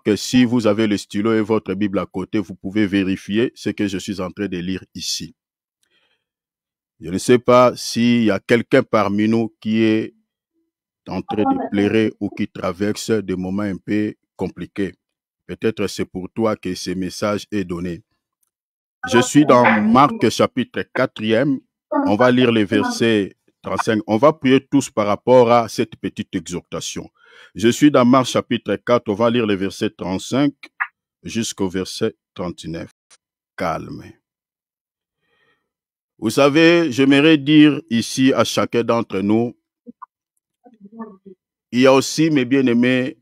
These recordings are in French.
Que si vous avez le stylo et votre Bible à côté, vous pouvez vérifier ce que je suis en train de lire ici. Je ne sais pas s'il y a quelqu'un parmi nous qui est en train de pleurer ou qui traverse des moments un peu compliqués. Peut-être c'est pour toi que ce message est donné. Je suis dans Marc chapitre 4e. On va lire les versets 35. On va prier tous par rapport à cette petite exhortation. Je suis dans Marc chapitre 4. On va lire les versets 35 jusqu'au verset 39. Calme. Vous savez, j'aimerais dire ici à chacun d'entre nous, il y a aussi, mes bien-aimés,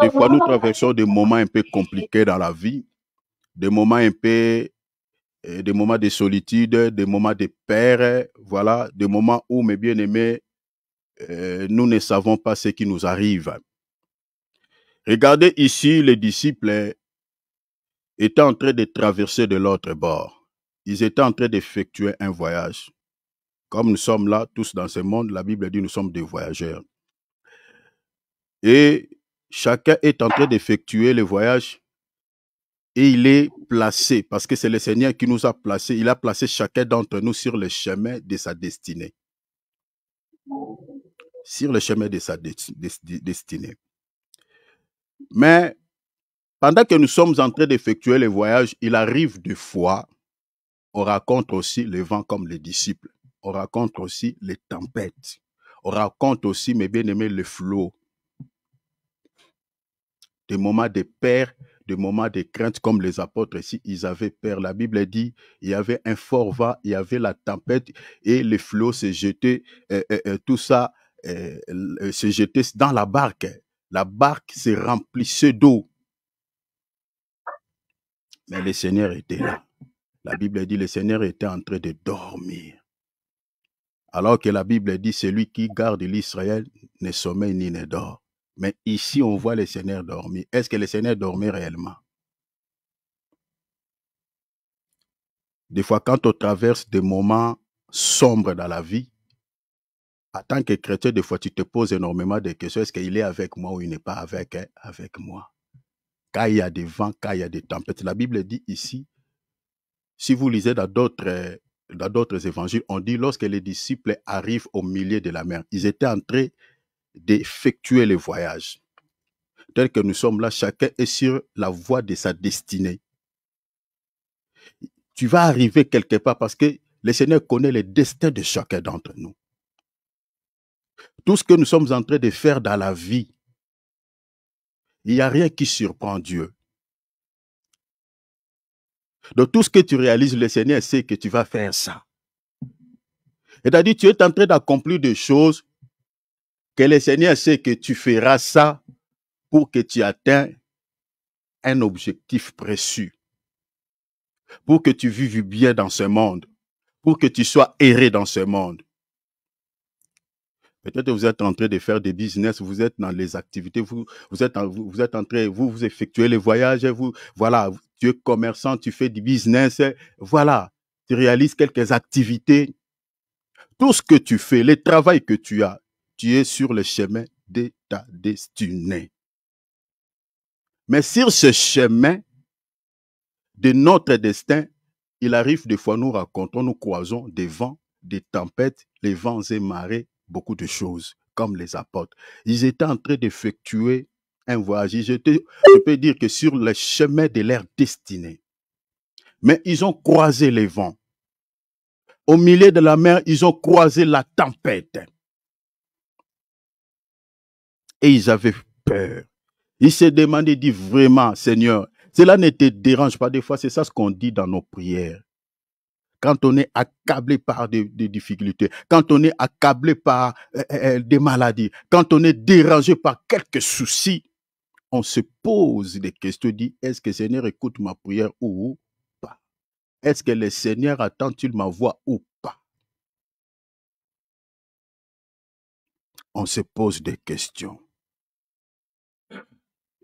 des fois nous traversons des moments un peu compliqués dans la vie, des moments un peu, des moments de solitude, des moments de peur, voilà, des moments où, mes bien-aimés, nous ne savons pas ce qui nous arrive. Regardez ici, les disciples étaient en train de traverser de l'autre bord. Ils étaient en train d'effectuer un voyage. Comme nous sommes là, tous dans ce monde, la Bible dit que nous sommes des voyageurs. Et chacun est en train d'effectuer le voyage et il est placé, parce que c'est le Seigneur qui nous a placés, il a placé chacun d'entre nous sur le chemin de sa destinée. Sur le chemin de sa destinée. Mais pendant que nous sommes en train d'effectuer le voyage, il arrive des fois, on raconte aussi le vent comme les disciples, on raconte aussi les tempêtes, on raconte aussi, mes bien-aimés, le flot. Des moments de peur, des moments de crainte, comme les apôtres ici, ils avaient peur. La Bible dit, il y avait un fort vent, il y avait la tempête et les flots se jetaient, tout ça se jetait dans la barque. La barque se remplissait d'eau. Mais le Seigneur était là. La Bible dit, le Seigneur était en train de dormir. Alors que la Bible dit, celui qui garde l'Israël ne sommeille ni ne dort. Mais ici, on voit le Seigneur dormir. Est-ce que le Seigneur dormait réellement? Des fois, quand on traverse des moments sombres dans la vie, en tant que chrétien, des fois, tu te poses énormément de questions. Est-ce qu'il est avec moi ou il n'est pas avec moi? Quand il y a des vents, quand il y a des tempêtes. La Bible dit ici, si vous lisez dans d'autres évangiles, on dit lorsque les disciples arrivent au milieu de la mer, ils étaient en train d'effectuer le voyage. Tel que nous sommes là, chacun est sur la voie de sa destinée. Tu vas arriver quelque part parce que le Seigneur connaît le destin de chacun d'entre nous. Tout ce que nous sommes en train de faire dans la vie, il n'y a rien qui surprend Dieu. Donc tout ce que tu réalises, le Seigneur sait que tu vas faire ça. C'est-à-dire tu es en train d'accomplir des choses que le Seigneur sait que tu feras ça pour que tu atteignes un objectif précieux. Pour que tu vives bien dans ce monde. Pour que tu sois erré dans ce monde. Peut-être que vous êtes en train de faire des business, vous êtes dans les activités, vous êtes en train, vous effectuez les voyages, voilà, tu es commerçant, tu fais du business, voilà, tu réalises quelques activités. Tout ce que tu fais, le travail que tu as, tu es sur le chemin de ta destinée. Mais sur ce chemin de notre destin, il arrive des fois, nous racontons, nous croisons des vents, des tempêtes, les vents et marées, beaucoup de choses, comme les apôtres. Ils étaient en train d'effectuer un voyage. Je peux dire que sur le chemin de leur destinée. Mais ils ont croisé les vents. Au milieu de la mer, ils ont croisé la tempête. Et ils avaient peur. Ils se demandaient, disent vraiment, Seigneur, cela ne te dérange pas. Des fois, c'est ça ce qu'on dit dans nos prières. Quand on est accablé par des difficultés, quand on est accablé par des maladies, quand on est dérangé par quelques soucis, on se pose des questions, dit, est-ce que le Seigneur écoute ma prière ou pas? Est-ce que le Seigneur attend-il ma voix ou pas? On se pose des questions.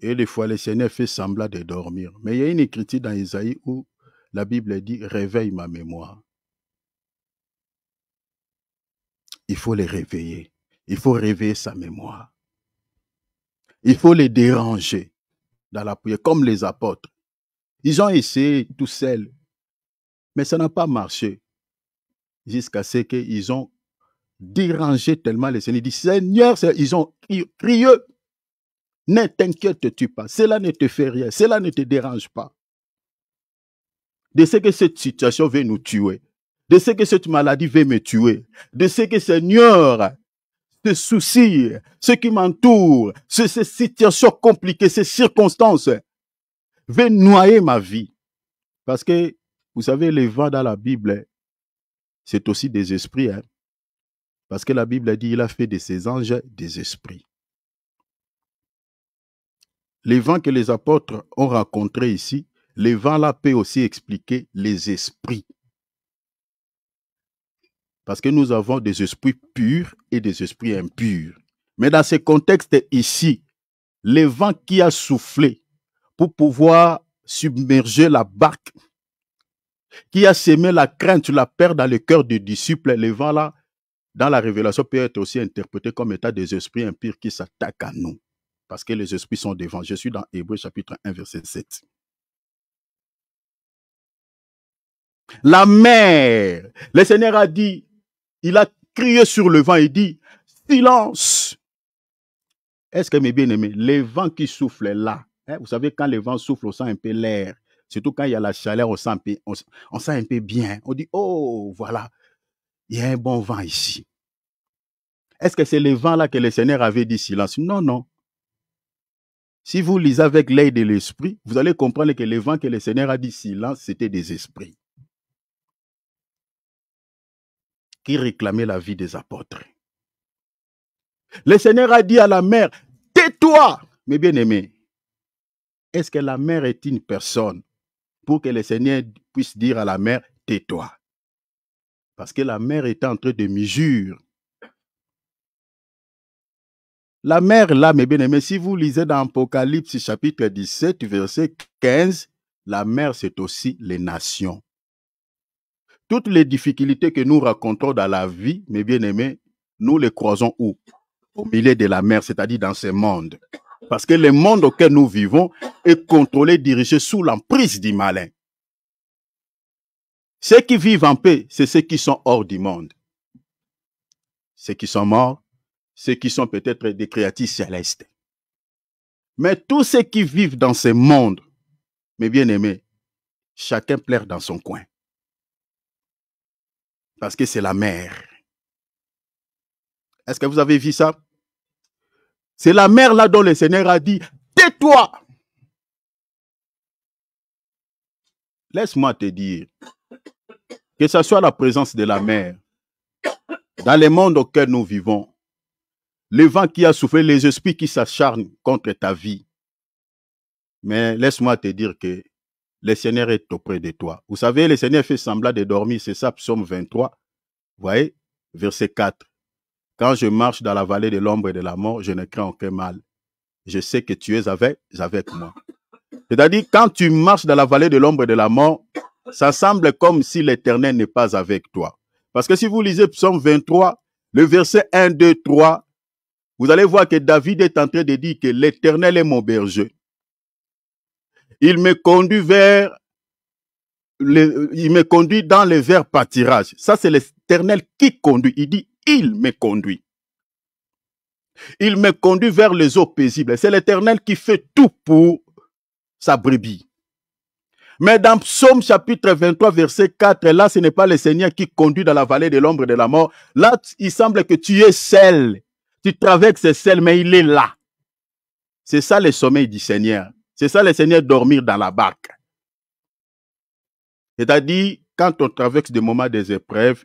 Et des fois, le Seigneur fait semblant de dormir. Mais il y a une écriture dans Isaïe où la Bible dit, réveille ma mémoire. Il faut les réveiller. Il faut réveiller sa mémoire. Il faut les déranger dans la prière, comme les apôtres. Ils ont essayé tout seuls, mais ça n'a pas marché. Jusqu'à ce qu'ils ont dérangé tellement les Seigneurs. Ils disent, Seigneur, ils ont crié, ne t'inquiète-tu pas, cela ne te fait rien, cela ne te dérange pas. De ce que cette situation veut nous tuer, de ce que cette maladie veut me tuer, de ce que Seigneur, ce souci, ce qui m'entoure, ces situations compliquées, ces circonstances, veut noyer ma vie. Parce que, vous savez, les vents dans la Bible, c'est aussi des esprits. Hein? Parce que la Bible dit, il a fait de ses anges des esprits. Les vents que les apôtres ont rencontrés ici, les vents-là peuvent aussi expliquer les esprits. Parce que nous avons des esprits purs et des esprits impurs. Mais dans ce contexte ici, le vent qui a soufflé pour pouvoir submerger la barque, qui a sémé la crainte, la peur dans le cœur des disciples, le vent-là, dans la révélation, peut être aussi interprété comme état des esprits impurs qui s'attaquent à nous. Parce que les esprits sont devant. Je suis dans Hébreux chapitre 1, verset 7. La mer, le Seigneur a dit, il a crié sur le vent et dit, silence. Est-ce que mes bien-aimés, les vents qui soufflent là, hein, vous savez, quand les vents soufflent, on sent un peu l'air. Surtout quand il y a la chaleur, on sent un peu bien. On dit, oh, voilà, il y a un bon vent ici. Est-ce que c'est le vent là que le Seigneur avait dit silence? Non, non. Si vous lisez avec l'œil de l'esprit, vous allez comprendre que le vent que le Seigneur a dit silence, c'était des esprits qui réclamaient la vie des apôtres. Le Seigneur a dit à la mer, tais-toi, mes bien-aimés. Est-ce que la mer est une personne pour que le Seigneur puisse dire à la mer, tais-toi? Parce que la mer était en train de mesure. La mer, là, mes bien-aimés, si vous lisez dans Apocalypse chapitre 17, verset 15, la mer, c'est aussi les nations. Toutes les difficultés que nous rencontrons dans la vie, mes bien-aimés, nous les croisons où? Au milieu de la mer, c'est-à-dire dans ce monde. Parce que le monde auquel nous vivons est contrôlé, dirigé sous l'emprise du malin. Ceux qui vivent en paix, c'est ceux qui sont hors du monde. Ceux qui sont morts, ceux qui sont peut-être des créatures célestes. Mais tous ceux qui vivent dans ce monde, mes bien-aimés, chacun plaire dans son coin. Parce que c'est la mer. Est-ce que vous avez vu ça? C'est la mer là dont le Seigneur a dit, tais-toi. Laisse-moi te dire, que ce soit la présence de la mer, dans le monde auquel nous vivons, le vent qui a soufflé, les esprits qui s'acharnent contre ta vie. Mais laisse-moi te dire que le Seigneur est auprès de toi. Vous savez, le Seigneur fait semblant de dormir, c'est ça, psaume 23. Vous voyez, verset 4. Quand je marche dans la vallée de l'ombre et de la mort, je ne crains aucun mal. Je sais que tu es avec moi. C'est-à-dire, quand tu marches dans la vallée de l'ombre et de la mort, ça semble comme si l'Éternel n'est pas avec toi. Parce que si vous lisez psaume 23, le verset 1, 2, 3, vous allez voir que David est en train de dire que l'Éternel est mon berger. Il me conduit dans les verts pâtirages. Ça, c'est l'Éternel qui conduit. Il dit, il me conduit. Il me conduit vers les eaux paisibles. C'est l'Éternel qui fait tout pour sa brebis. Mais dans Psaume chapitre 23, verset 4, là, ce n'est pas le Seigneur qui conduit dans la vallée de l'ombre de la mort. Là, il semble que tu es seul. Tu traverses seul, mais il est là. C'est ça le sommeil du Seigneur. C'est ça le Seigneur dormir dans la barque. C'est-à-dire, quand on traverse des moments des épreuves,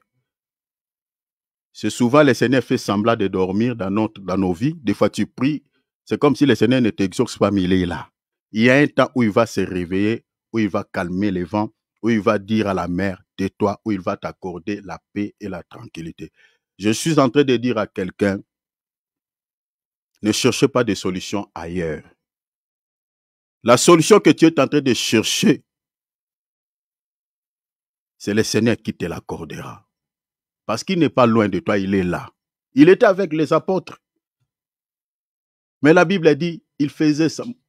c'est souvent le Seigneur fait semblant de dormir dans nos vies. Des fois, tu pries, c'est comme si le Seigneur ne t'exauce pas, mais il est là. Il y a un temps où il va se réveiller, où il va calmer les vents, où il va dire à la mer, tais-toi, où il va t'accorder la paix et la tranquillité. Je suis en train de dire à quelqu'un, ne cherchez pas de solutions ailleurs. La solution que tu es en train de chercher, c'est le Seigneur qui te l'accordera. Parce qu'il n'est pas loin de toi, il est là. Il était avec les apôtres. Mais la Bible a dit,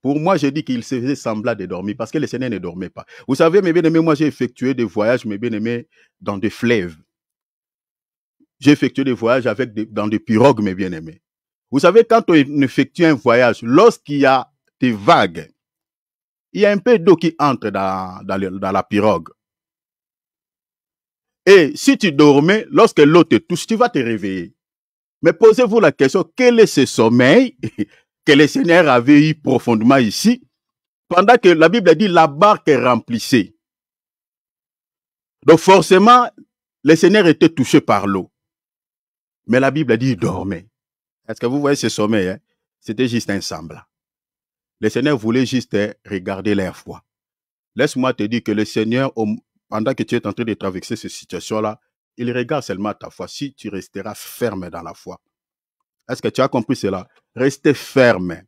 pour moi, je dis qu'il se faisait semblant de dormir parce que le Seigneur ne dormait pas. Vous savez, mes bien-aimés, moi, j'ai effectué des voyages, mes bien-aimés, dans des fleuves. J'ai effectué des voyages dans des pirogues, mes bien-aimés. Vous savez, quand on effectue un voyage, lorsqu'il y a des vagues, il y a un peu d'eau qui entre dans la pirogue. Et si tu dormais, lorsque l'eau te touche, tu vas te réveiller. Mais posez-vous la question, quel est ce sommeil que le Seigneur avait eu profondément ici, pendant que la Bible dit la barque est remplissée. Donc forcément, le Seigneur était touché par l'eau. Mais la Bible dit il dormait. Est-ce que vous voyez ce sommeil? Hein? C'était juste un semblant. Le Seigneur voulait juste regarder leur foi. Laisse-moi te dire que le Seigneur, pendant que tu es en train de traverser cette situation-là, il regarde seulement ta foi. Si tu resteras ferme dans la foi. Est-ce que tu as compris cela? Restez ferme.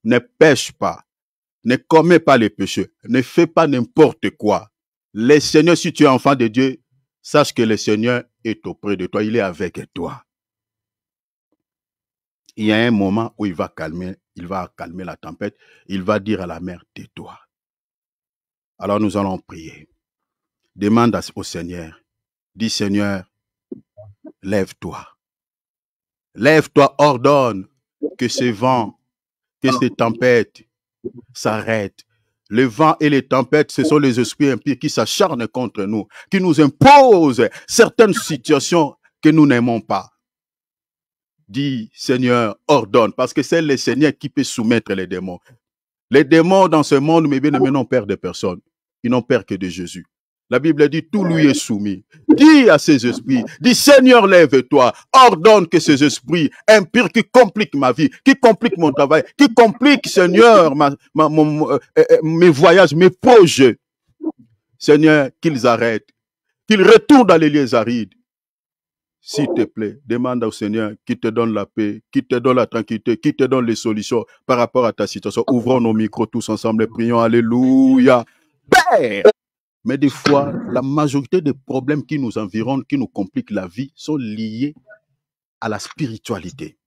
Ne pêche pas. Ne commets pas les péchés. Ne fais pas n'importe quoi. Le Seigneur, si tu es enfant de Dieu, sache que le Seigneur est auprès de toi. Il est avec toi. Il y a un moment où il va calmer la tempête. Il va dire à la mer, tais-toi. Alors nous allons prier. Demande au Seigneur. Dis, Seigneur, lève-toi. Lève-toi, ordonne que ces vents, que ces tempêtes s'arrêtent. Le vent et les tempêtes, ce sont les esprits impies qui s'acharnent contre nous, qui nous imposent certaines situations que nous n'aimons pas. Dis, Seigneur, ordonne, parce que c'est le Seigneur qui peut soumettre les démons. Les démons dans ce monde, mes bien-aimés, n'ont peur de personne. Ils n'ont peur que de Jésus. La Bible dit, tout lui est soumis. Dis à ces esprits, dis, Seigneur, lève-toi, ordonne que ces esprits impurs qui compliquent ma vie, qui compliquent mon travail, qui compliquent, Seigneur, mes voyages, mes projets. Seigneur, qu'ils arrêtent, qu'ils retournent dans les lieux arides. S'il te plaît, demande au Seigneur qui te donne la paix, qui te donne la tranquillité, qui te donne les solutions par rapport à ta situation. Ouvrons nos micros tous ensemble et prions. Alléluia. Père! Mais des fois, la majorité des problèmes qui nous environnent, qui nous compliquent la vie, sont liés à la spiritualité.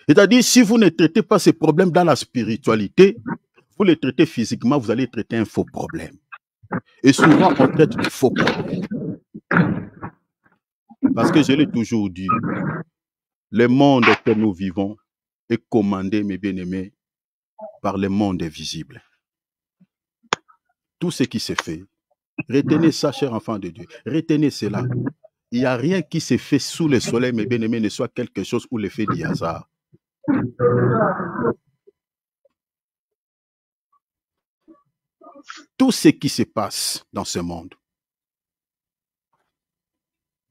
C'est-à-dire, si vous ne traitez pas ces problèmes dans la spiritualité, vous les traitez physiquement, vous allez traiter un faux problème. Et souvent, on traite de faux problèmes. Parce que je l'ai toujours dit, le monde que nous vivons est commandé, mes bien-aimés, par le monde invisible. Tout ce qui se fait, retenez ça, cher enfant de Dieu, retenez cela. Il n'y a rien qui se fait sous le soleil, mes bien-aimés, ne soit quelque chose ou l'effet du hasard. Tout ce qui se passe dans ce monde,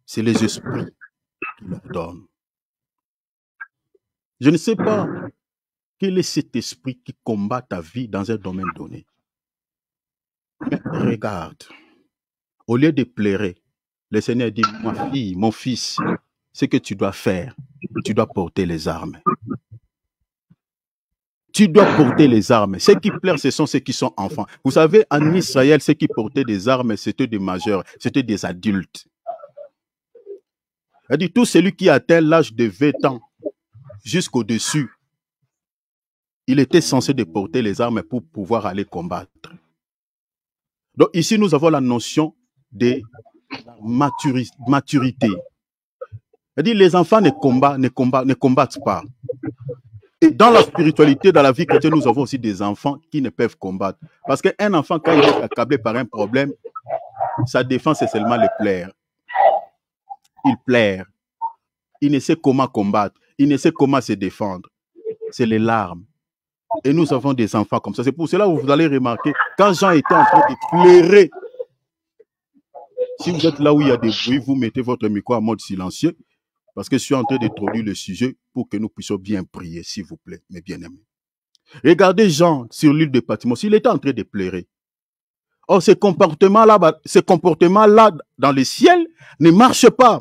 c'est les esprits qui leur donnent. Je ne sais pas quel est cet esprit qui combat ta vie dans un domaine donné. Mais regarde, au lieu de pleurer, le Seigneur dit, ma fille, mon fils, ce que tu dois faire, tu dois porter les armes. Tu dois porter les armes. Ceux qui pleurent, ce sont ceux qui sont enfants. Vous savez, en Israël, ceux qui portaient des armes, c'était des majeurs, c'était des adultes. Il dit, tout celui qui atteint l'âge de 20 ans jusqu'au-dessus, il était censé de porter les armes pour pouvoir aller combattre. Donc ici, nous avons la notion de maturité. C'est-à-dire, les enfants ne combattent pas. Et dans la spiritualité, dans la vie chrétienne, nous avons aussi des enfants qui ne peuvent combattre. Parce qu'un enfant, quand il est accablé par un problème, sa défense, c'est seulement le plaire. Il plaire. Il ne sait comment combattre. Il ne sait comment se défendre. C'est les larmes. Et nous avons des enfants comme ça. C'est pour cela que vous allez remarquer, quand Jean était en train de pleurer, si vous êtes là où il y a des bruits, vous mettez votre micro en mode silencieux, parce que je suis en train d'introduire le sujet pour que nous puissions bien prier, s'il vous plaît, mes bien-aimés. Regardez Jean sur l'île de Patmos, il était en train de pleurer. Or, ce comportement-là dans le ciel ne marche pas.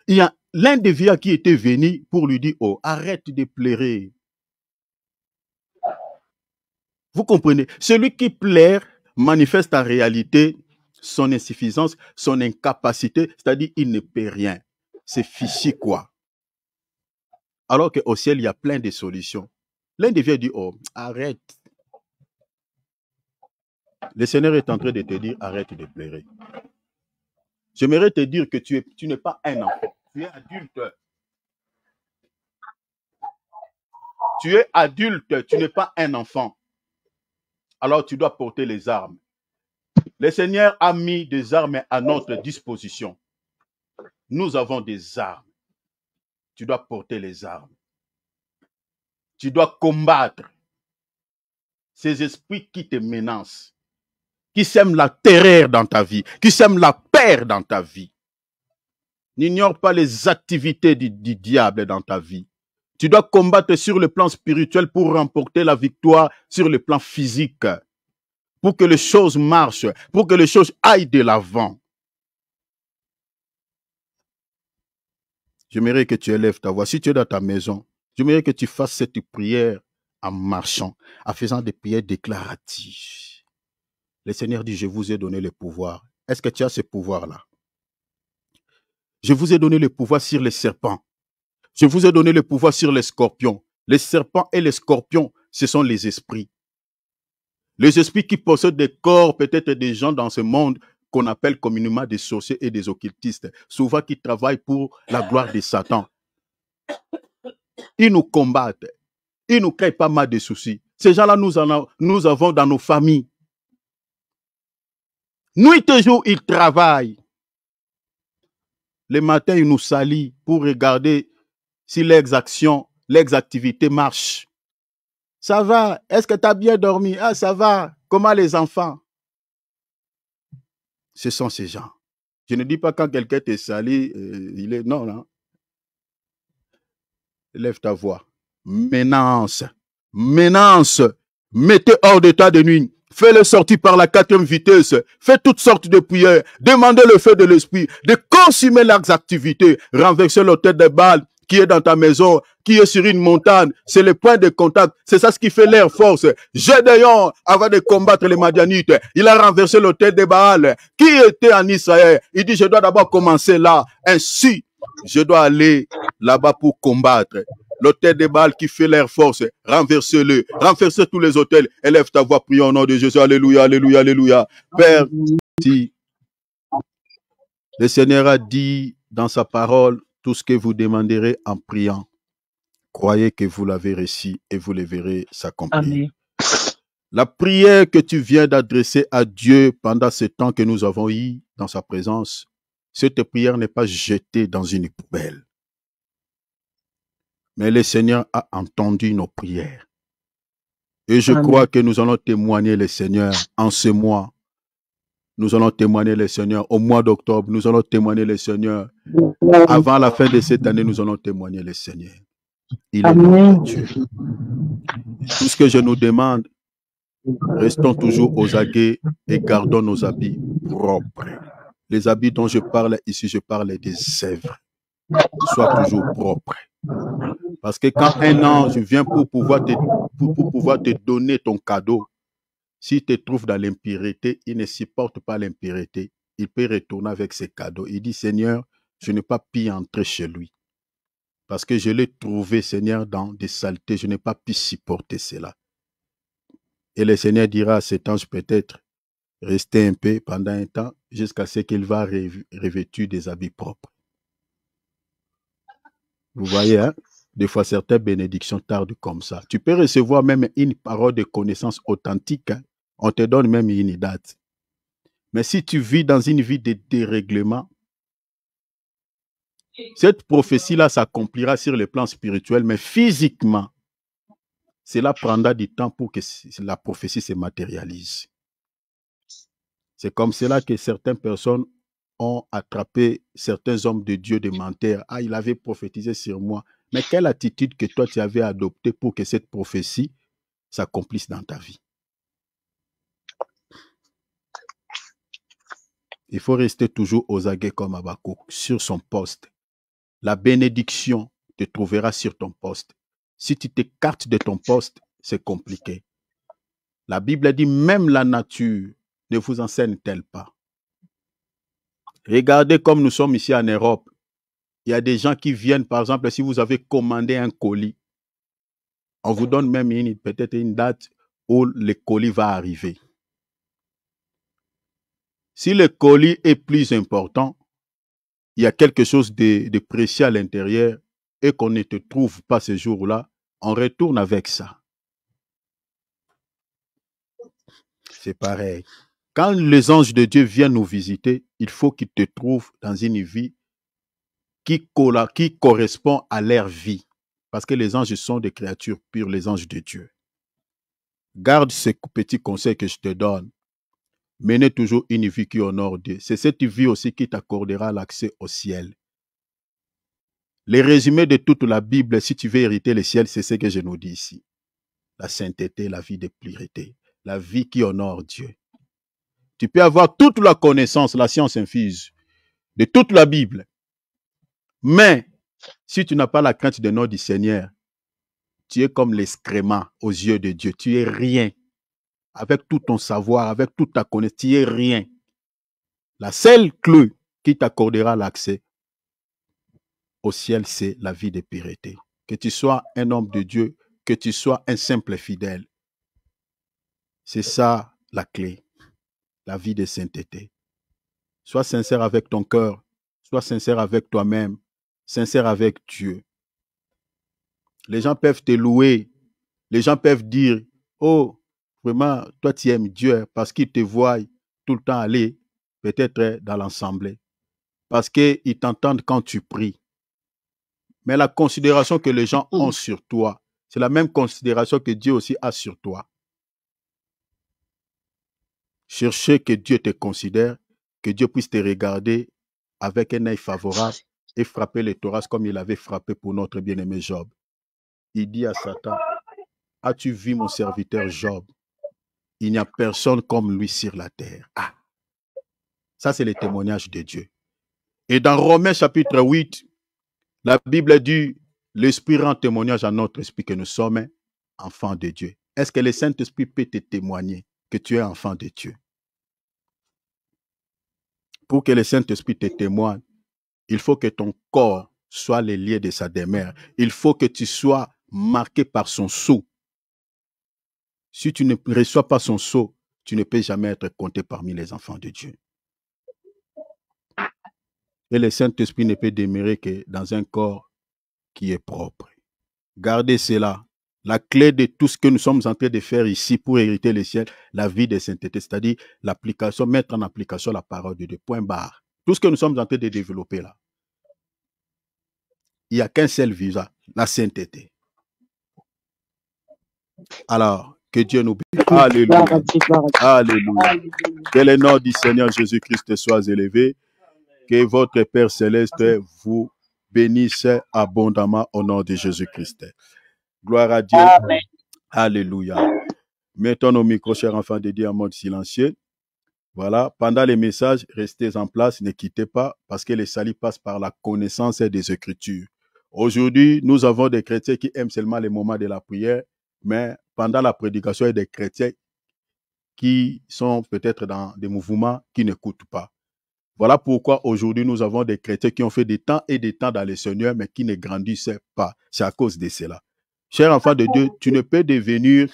Il y a l'un des vieux qui était venu pour lui dire, oh, arrête de pleurer. Vous comprenez? Celui qui plaire manifeste en réalité son insuffisance, son incapacité, c'est-à-dire il ne peut rien. C'est fichu quoi. Alors qu'au ciel, il y a plein de solutions. L'un des vieux dit, oh, arrête. Le Seigneur est en train de te dire, arrête de pleurer. J'aimerais te dire que tu n'es pas un enfant. Tu es adulte. Tu es adulte, tu n'es pas un enfant. Alors tu dois porter les armes. Le Seigneur a mis des armes à notre disposition. Nous avons des armes. Tu dois porter les armes. Tu dois combattre ces esprits qui te menacent, qui sèment la terreur dans ta vie, qui sèment la peur dans ta vie. N'ignore pas les activités du diable dans ta vie. Tu dois combattre sur le plan spirituel pour remporter la victoire sur le plan physique. Pour que les choses marchent, pour que les choses aillent de l'avant. J'aimerais que tu élèves ta voix. Si tu es dans ta maison, j'aimerais que tu fasses cette prière en marchant, en faisant des prières déclaratives. Le Seigneur dit, je vous ai donné le pouvoir. Est-ce que tu as ce pouvoir-là? Je vous ai donné le pouvoir sur les serpents. Je vous ai donné le pouvoir sur les scorpions. Les serpents et les scorpions, ce sont les esprits. Les esprits qui possèdent des corps, peut-être des gens dans ce monde qu'on appelle communément des sorciers et des occultistes, souvent qui travaillent pour la gloire de Satan. Ils nous combattent. Ils nous créent pas mal de soucis. Ces gens-là, nous avons dans nos familles. Nuit et jour, ils travaillent. Le matin, ils nous salient pour regarder si leurs actions, leurs activités marchent. Ça va? Est-ce que tu as bien dormi? Ah, ça va. Comment les enfants? Ce sont ces gens. Je ne dis pas quand quelqu'un te salit, il est... Non, non. Lève ta voix. Menace. Menace. Mettez hors d'état de nuit. Fais-le sortir par la 4e vitesse. Fais toutes sortes de prières. Demandez le feu de l'esprit. De consumer leurs activités. Renverser l'autel de Baal qui est dans ta maison, qui est sur une montagne. C'est le point de contact. C'est ça ce qui fait l'air force. Gédéon, avant de combattre les Madianites, il a renversé l'autel de Baal qui était en Israël. Il dit, je dois d'abord commencer là. Ainsi, je dois aller là-bas pour combattre. L'autel de Baal qui fait l'air force, renversez-le. Renversez tous les autels. Élève ta voix, prions au nom de Jésus. Alléluia, alléluia, alléluia. Père, si le Seigneur a dit dans sa parole, tout ce que vous demanderez en priant, croyez que vous l'avez reçu et vous le verrez s'accomplir. La prière que tu viens d'adresser à Dieu pendant ce temps que nous avons eu dans sa présence, cette prière n'est pas jetée dans une poubelle. Mais le Seigneur a entendu nos prières. Et je crois que nous allons témoigner le Seigneur en ce mois. Nous allons témoigner le Seigneur au mois d'octobre. Nous allons témoigner le Seigneur. Avant la fin de cette année, nous allons témoigner le Seigneur. Il est notre Dieu. Tout ce que je nous demande, restons toujours aux aguets et gardons nos habits propres. Les habits dont je parle ici, je parle des œuvres. Sois toujours propre. Parce que quand un ange vient pour pouvoir te donner ton cadeau, s'il te trouve dans l'impureté, il ne supporte pas l'impureté. Il peut retourner avec ses cadeaux. Il dit, Seigneur, je n'ai pas pu entrer chez lui. Parce que je l'ai trouvé, Seigneur, dans des saletés. Je n'ai pas pu supporter cela. Et le Seigneur dira à cet ange peut-être, restez un peu pendant un temps, jusqu'à ce qu'il va revêtu des habits propres. Vous voyez, hein? Des fois, certaines bénédictions tardent comme ça. Tu peux recevoir même une parole de connaissance authentique. Hein? On te donne même une date. Mais si tu vis dans une vie de dérèglement, cette prophétie-là s'accomplira sur le plan spirituel, mais physiquement, cela prendra du temps pour que la prophétie se matérialise. C'est comme cela que certaines personnes ont attrapé certains hommes de Dieu de menteurs. Ah, il avait prophétisé sur moi. Mais quelle attitude que toi tu avais adoptée pour que cette prophétie s'accomplisse dans ta vie? Il faut rester toujours aux aguets comme Habakkuk, sur son poste. La bénédiction te trouvera sur ton poste. Si tu t'écartes de ton poste, c'est compliqué. La Bible dit, même la nature ne vous enseigne-t-elle pas? Regardez comme nous sommes ici en Europe. Il y a des gens qui viennent, par exemple, si vous avez commandé un colis, on vous donne même peut-être une date où le colis va arriver. Si le colis est plus important, il y a quelque chose de précieux à l'intérieur et qu'on ne te trouve pas ce jour-là, on retourne avec ça. C'est pareil. Quand les anges de Dieu viennent nous visiter, il faut qu'ils te trouvent dans une vie qui correspond à leur vie. Parce que les anges sont des créatures pures, les anges de Dieu. Garde ce petit conseil que je te donne. Menez toujours une vie qui honore Dieu. C'est cette vie aussi qui t'accordera l'accès au ciel. Les résumés de toute la Bible, si tu veux hériter le ciel, c'est ce que je nous dis ici. La sainteté, la vie de pureté, la vie qui honore Dieu. Tu peux avoir toute la connaissance, la science infuse de toute la Bible. Mais si tu n'as pas la crainte de nom du Seigneur, tu es comme l'excrément aux yeux de Dieu. Tu es rien. Avec tout ton savoir, avec toute ta connaissance, tu es rien. La seule clé qui t'accordera l'accès au ciel, c'est la vie de pureté. Que tu sois un homme de Dieu, que tu sois un simple fidèle. C'est ça la clé, la vie de sainteté. Sois sincère avec ton cœur, sois sincère avec toi-même, sincère avec Dieu. Les gens peuvent te louer, les gens peuvent dire, oh, vraiment, toi tu aimes Dieu parce qu'ils te voient tout le temps aller, peut-être dans l'assemblée, parce qu'ils t'entendent quand tu pries. Mais la considération que les gens ont sur toi, c'est la même considération que Dieu aussi a sur toi. Cherchez que Dieu te considère, que Dieu puisse te regarder avec un œil favorable et frapper le thorax comme il avait frappé pour notre bien-aimé Job. Il dit à Satan, as-tu vu mon serviteur Job? Il n'y a personne comme lui sur la terre. Ah, ça c'est le témoignage de Dieu. Et dans Romains chapitre 8, la Bible dit, l'Esprit rend témoignage à notre esprit que nous sommes enfants de Dieu. Est-ce que le Saint-Esprit peut te témoigner que tu es enfant de Dieu? Pour que le Saint-Esprit te témoigne, il faut que ton corps soit le lieu de sa demeure. Il faut que tu sois marqué par son sceau. Si tu ne reçois pas son sceau, tu ne peux jamais être compté parmi les enfants de Dieu. Et le Saint-Esprit ne peut demeurer que dans un corps qui est propre. Gardez cela. La clé de tout ce que nous sommes en train de faire ici pour hériter le ciel, la vie de sainteté, c'est-à-dire l'application, mettre en application la parole de Dieu. Point barre. Tout ce que nous sommes en train de développer là. Il n'y a qu'un seul visa, la sainteté. Alors, que Dieu nous bénisse. Alléluia. Alléluia. Que le nom du Seigneur Jésus-Christ soit élevé. Que votre Père Céleste vous bénisse abondamment au nom de Jésus-Christ. Gloire à Dieu. Amen. Alléluia. Mettons nos micros, chers enfants de Dieu, en mode silencieux. Voilà. Pendant les messages, restez en place, ne quittez pas, parce que le salut passe par la connaissance des Écritures. Aujourd'hui, nous avons des chrétiens qui aiment seulement les moments de la prière, mais pendant la prédication, il y a des chrétiens qui sont peut-être dans des mouvements qui n'écoutent pas. Voilà pourquoi aujourd'hui, nous avons des chrétiens qui ont fait des temps et des temps dans le Seigneur, mais qui ne grandissent pas. C'est à cause de cela. Cher enfant de Dieu, tu ne peux devenir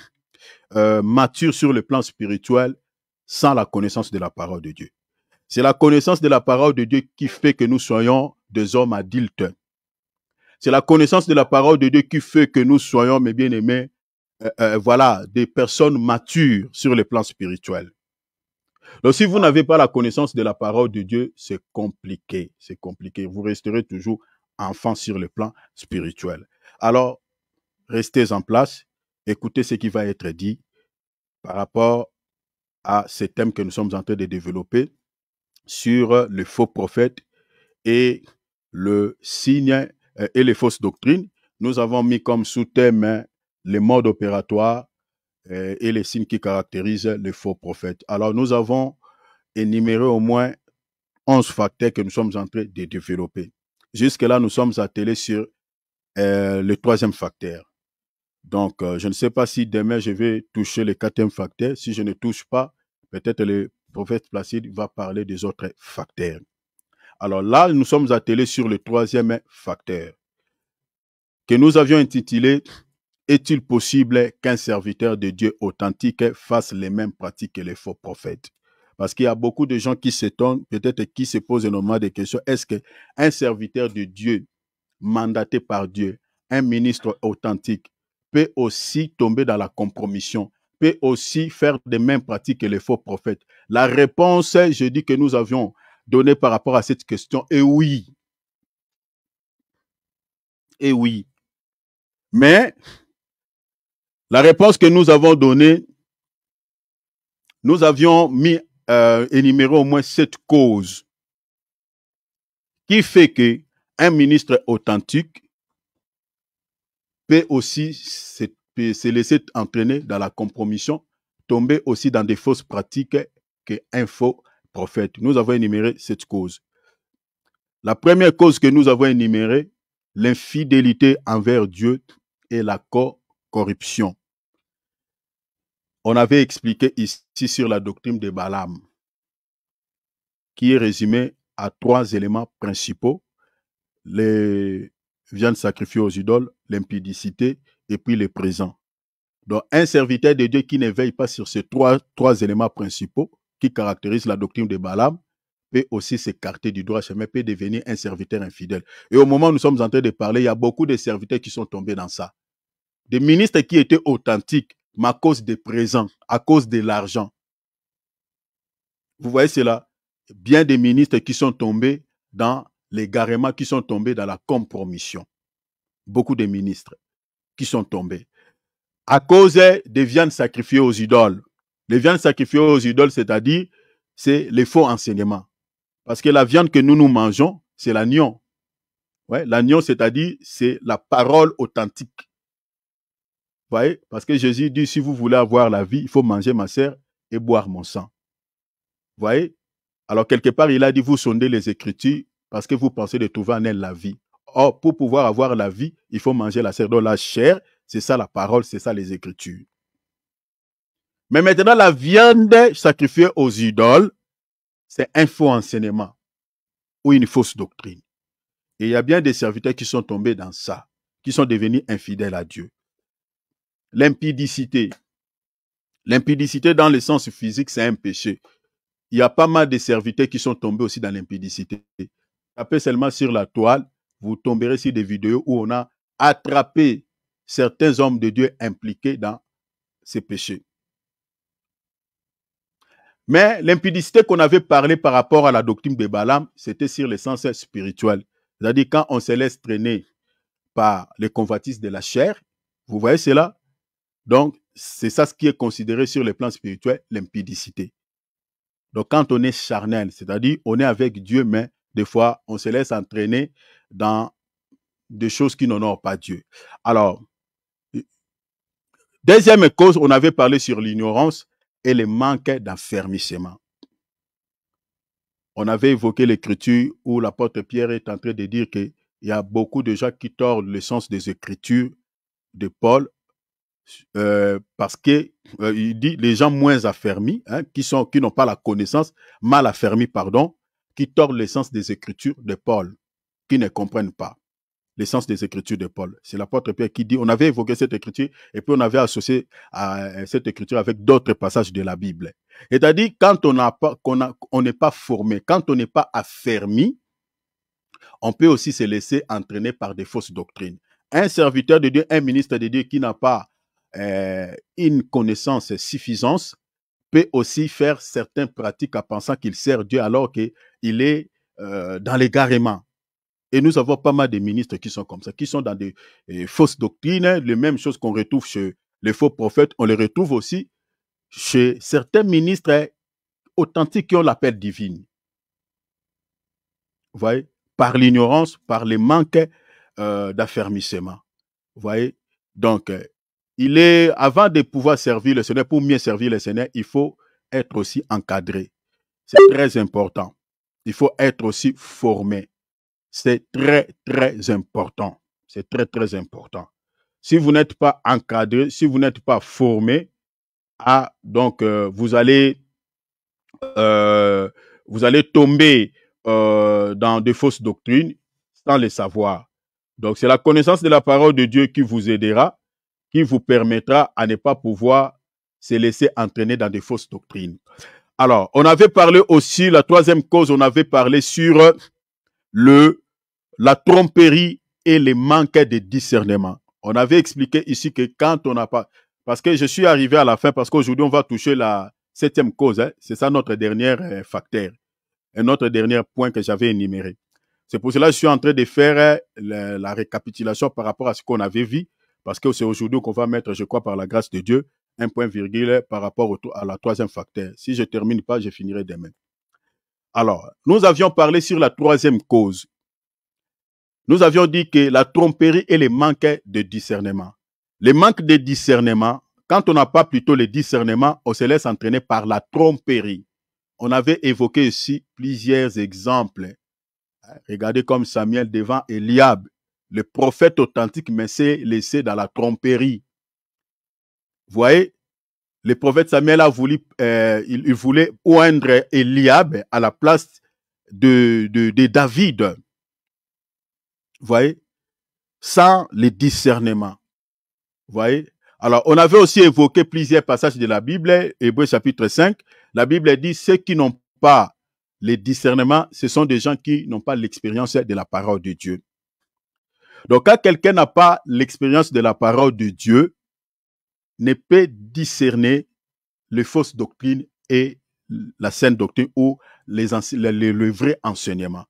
mature sur le plan spirituel sans la connaissance de la parole de Dieu. C'est la connaissance de la parole de Dieu qui fait que nous soyons des hommes adultes. C'est la connaissance de la parole de Dieu qui fait que nous soyons, mes bien-aimés, voilà, des personnes matures sur le plan spirituel. Donc, si vous n'avez pas la connaissance de la parole de Dieu, c'est compliqué. C'est compliqué. Vous resterez toujours enfant sur le plan spirituel. Alors, restez en place. Écoutez ce qui va être dit par rapport à ces thèmes que nous sommes en train de développer sur le faux prophète et le signe et les fausses doctrines. Nous avons mis comme sous-thème les modes opératoires et les signes qui caractérisent les faux prophètes. Alors, nous avons énuméré au moins 11 facteurs que nous sommes en train de développer. Jusque-là, nous sommes attelés sur le troisième facteur. Donc, je ne sais pas si demain je vais toucher le quatrième facteur. Si je ne touche pas, peut-être le prophète Placide va parler des autres facteurs. Alors là, nous sommes attelés sur le troisième facteur que nous avions intitulé « Est-il possible qu'un serviteur de Dieu authentique fasse les mêmes pratiques que les faux prophètes ?» Parce qu'il y a beaucoup de gens qui s'étonnent, peut-être qui se posent énormément de questions. Est-ce qu'un serviteur de Dieu, mandaté par Dieu, un ministre authentique, peut aussi tomber dans la compromission, peut aussi faire des mêmes pratiques que les faux prophètes? La réponse, je dis que nous avions donné par rapport à cette question est oui. Et oui. Mais la réponse que nous avons donnée, nous avions énuméré au moins 7 causes qui fait que un ministre authentique peut aussi se laisser entraîner dans la compromission, tomber aussi dans des fausses pratiques qu'un faux prophète. Nous avons énuméré 7 causes. La première cause que nous avons énumérée, l'infidélité envers Dieu et la corruption. On avait expliqué ici sur la doctrine de Balaam, qui est résumée à 3 éléments principaux: les viandes sacrifiées aux idoles, l'impudicité et puis les présents. Donc, un serviteur de Dieu qui ne veille pas sur ces trois éléments principaux qui caractérisent la doctrine de Balaam peut aussi s'écarter du droit chemin, peut devenir un serviteur infidèle. Et au moment où nous sommes en train de parler, il y a beaucoup de serviteurs qui sont tombés dans ça. Des ministres qui étaient authentiques, mais à cause des présents, à cause de l'argent. Vous voyez cela? Bien des ministres qui sont tombés dans l'égarement, qui sont tombés dans la compromission. Beaucoup de ministres qui sont tombés à cause des viandes sacrifiées aux idoles. Les viandes sacrifiées aux idoles, c'est-à-dire, c'est les faux enseignements. Parce que la viande que nous mangeons, c'est l'agneau. Ouais, l'agneau, c'est-à-dire, c'est la parole authentique. Vous voyez? Parce que Jésus dit, si vous voulez avoir la vie, il faut manger ma chair et boire mon sang. Vous voyez? Alors, quelque part, il a dit, vous sondez les Écritures parce que vous pensez de trouver en elles la vie. Or, pour pouvoir avoir la vie, il faut manger la chair. Donc, la chair, c'est ça la parole, c'est ça les Écritures. Mais maintenant, la viande sacrifiée aux idoles, c'est un faux enseignement ou une fausse doctrine. Et il y a bien des serviteurs qui sont tombés dans ça, qui sont devenus infidèles à Dieu. L'impudicité. L'impudicité dans le sens physique, c'est un péché. Il y a pas mal de serviteurs qui sont tombés aussi dans l'impudicité. Tapez seulement sur la toile, vous tomberez sur des vidéos où on a attrapé certains hommes de Dieu impliqués dans ces péchés. Mais l'impudicité qu'on avait parlé par rapport à la doctrine de Balaam, c'était sur le sens spirituel. C'est-à-dire quand on se laisse traîner par les convoitises de la chair, vous voyez cela? Donc, c'est ça ce qui est considéré sur le plan spirituel, l'impudicité. Donc, quand on est charnel, c'est-à-dire on est avec Dieu, mais des fois, on se laisse entraîner dans des choses qui n'honorent pas Dieu. Alors, deuxième cause, on avait parlé sur l'ignorance et le manque d'affermissement. On avait évoqué l'écriture où l'apôtre Pierre est en train de dire qu'il y a beaucoup de gens qui tordent le sens des écritures de Paul parce que il dit les gens moins affermis, hein, qui n'ont pas la connaissance, mal affermis, pardon, qui tordent le sens des écritures de Paul, qui ne comprennent pas le sens des écritures de Paul. C'est l'apôtre Pierre qui dit, on avait évoqué cette écriture et puis on avait associé à cette écriture avec d'autres passages de la Bible. C'est-à-dire, quand on n'est pas formé, quand on n'est pas affermi, on peut aussi se laisser entraîner par des fausses doctrines. Un serviteur de Dieu, un ministre de Dieu qui n'a pas une connaissance suffisante peut aussi faire certaines pratiques en pensant qu'il sert Dieu alors qu'il est dans l'égarement. Et nous avons pas mal de ministres qui sont comme ça, qui sont dans des fausses doctrines. Les mêmes choses qu'on retrouve chez les faux prophètes, on les retrouve aussi chez certains ministres authentiques qui ont l'appel divine. Vous voyez? Par l'ignorance, par le manque d'affermissement. Vous voyez? Donc, avant de pouvoir servir le Seigneur, pour mieux servir le Seigneur, il faut être aussi encadré. C'est très important. Il faut être aussi formé. C'est très, très important. C'est très, très important. si vous n'êtes pas encadré, si vous n'êtes pas formé, donc vous allez tomber dans de fausses doctrines sans le savoir. Donc, c'est la connaissance de la parole de Dieu qui vous aidera, qui vous permettra à ne pas pouvoir se laisser entraîner dans des fausses doctrines. Alors, on avait parlé aussi, la troisième cause, on avait parlé sur la tromperie et les manques de discernement. On avait expliqué ici que quand on n'a pas... Parce que je suis arrivé à la fin, parce qu'aujourd'hui, on va toucher la septième cause. Hein. C'est ça notre dernier facteur, et notre dernier point que j'avais énuméré. C'est pour cela que je suis en train de faire la récapitulation par rapport à ce qu'on avait vu, parce que c'est aujourd'hui qu'on va mettre, je crois, par la grâce de Dieu, un point virgule par rapport à la troisième facteur. Si je ne termine pas, je finirai demain. Alors, nous avions parlé sur la troisième cause. Nous avions dit que la tromperie et les manques de discernement. Les manques de discernement, quand on n'a pas plutôt le discernement, on se laisse entraîner par la tromperie. On avait évoqué ici plusieurs exemples. Regardez comme Samuel devant Eliab, le prophète authentique, mais s'est laissé dans la tromperie. Vous voyez, le prophète Samuel a voulu, il voulait oindre Eliab à la place de David. Vous voyez, sans le discernement. Vous voyez. Alors, on avait aussi évoqué plusieurs passages de la Bible, Hébreux chapitre 5. La Bible dit, ceux qui n'ont pas le discernement, ce sont des gens qui n'ont pas l'expérience de la parole de Dieu. Donc, quand quelqu'un n'a pas l'expérience de la parole de Dieu, ne peut discerner les fausses doctrines et la saine doctrine ou le vrai enseignement.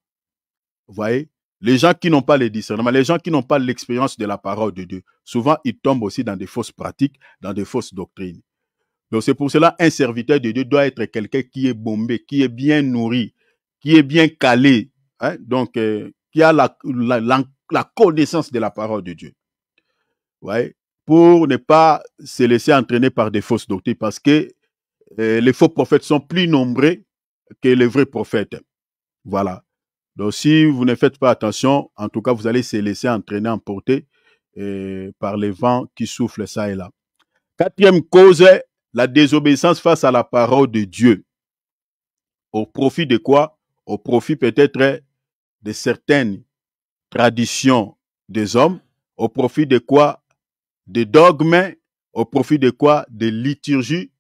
Vous voyez? Les gens qui n'ont pas le discernement, les gens qui n'ont pas l'expérience de la parole de Dieu, souvent ils tombent aussi dans des fausses pratiques, dans des fausses doctrines. Donc c'est pour cela un serviteur de Dieu doit être quelqu'un qui est bombé, qui est bien nourri, qui est bien calé, hein? Donc qui a la connaissance de la parole de Dieu. Ouais? Pour ne pas se laisser entraîner par des fausses doctrines, parce que les faux prophètes sont plus nombreux que les vrais prophètes. Voilà. Donc, si vous ne faites pas attention, en tout cas, vous allez se laisser entraîner, emporter par les vents qui soufflent ça et là. Quatrième cause, la désobéissance face à la parole de Dieu. Au profit de quoi? Au profit peut-être de certaines traditions des hommes. Au profit de quoi? Des dogmes. Au profit de quoi? Des liturgies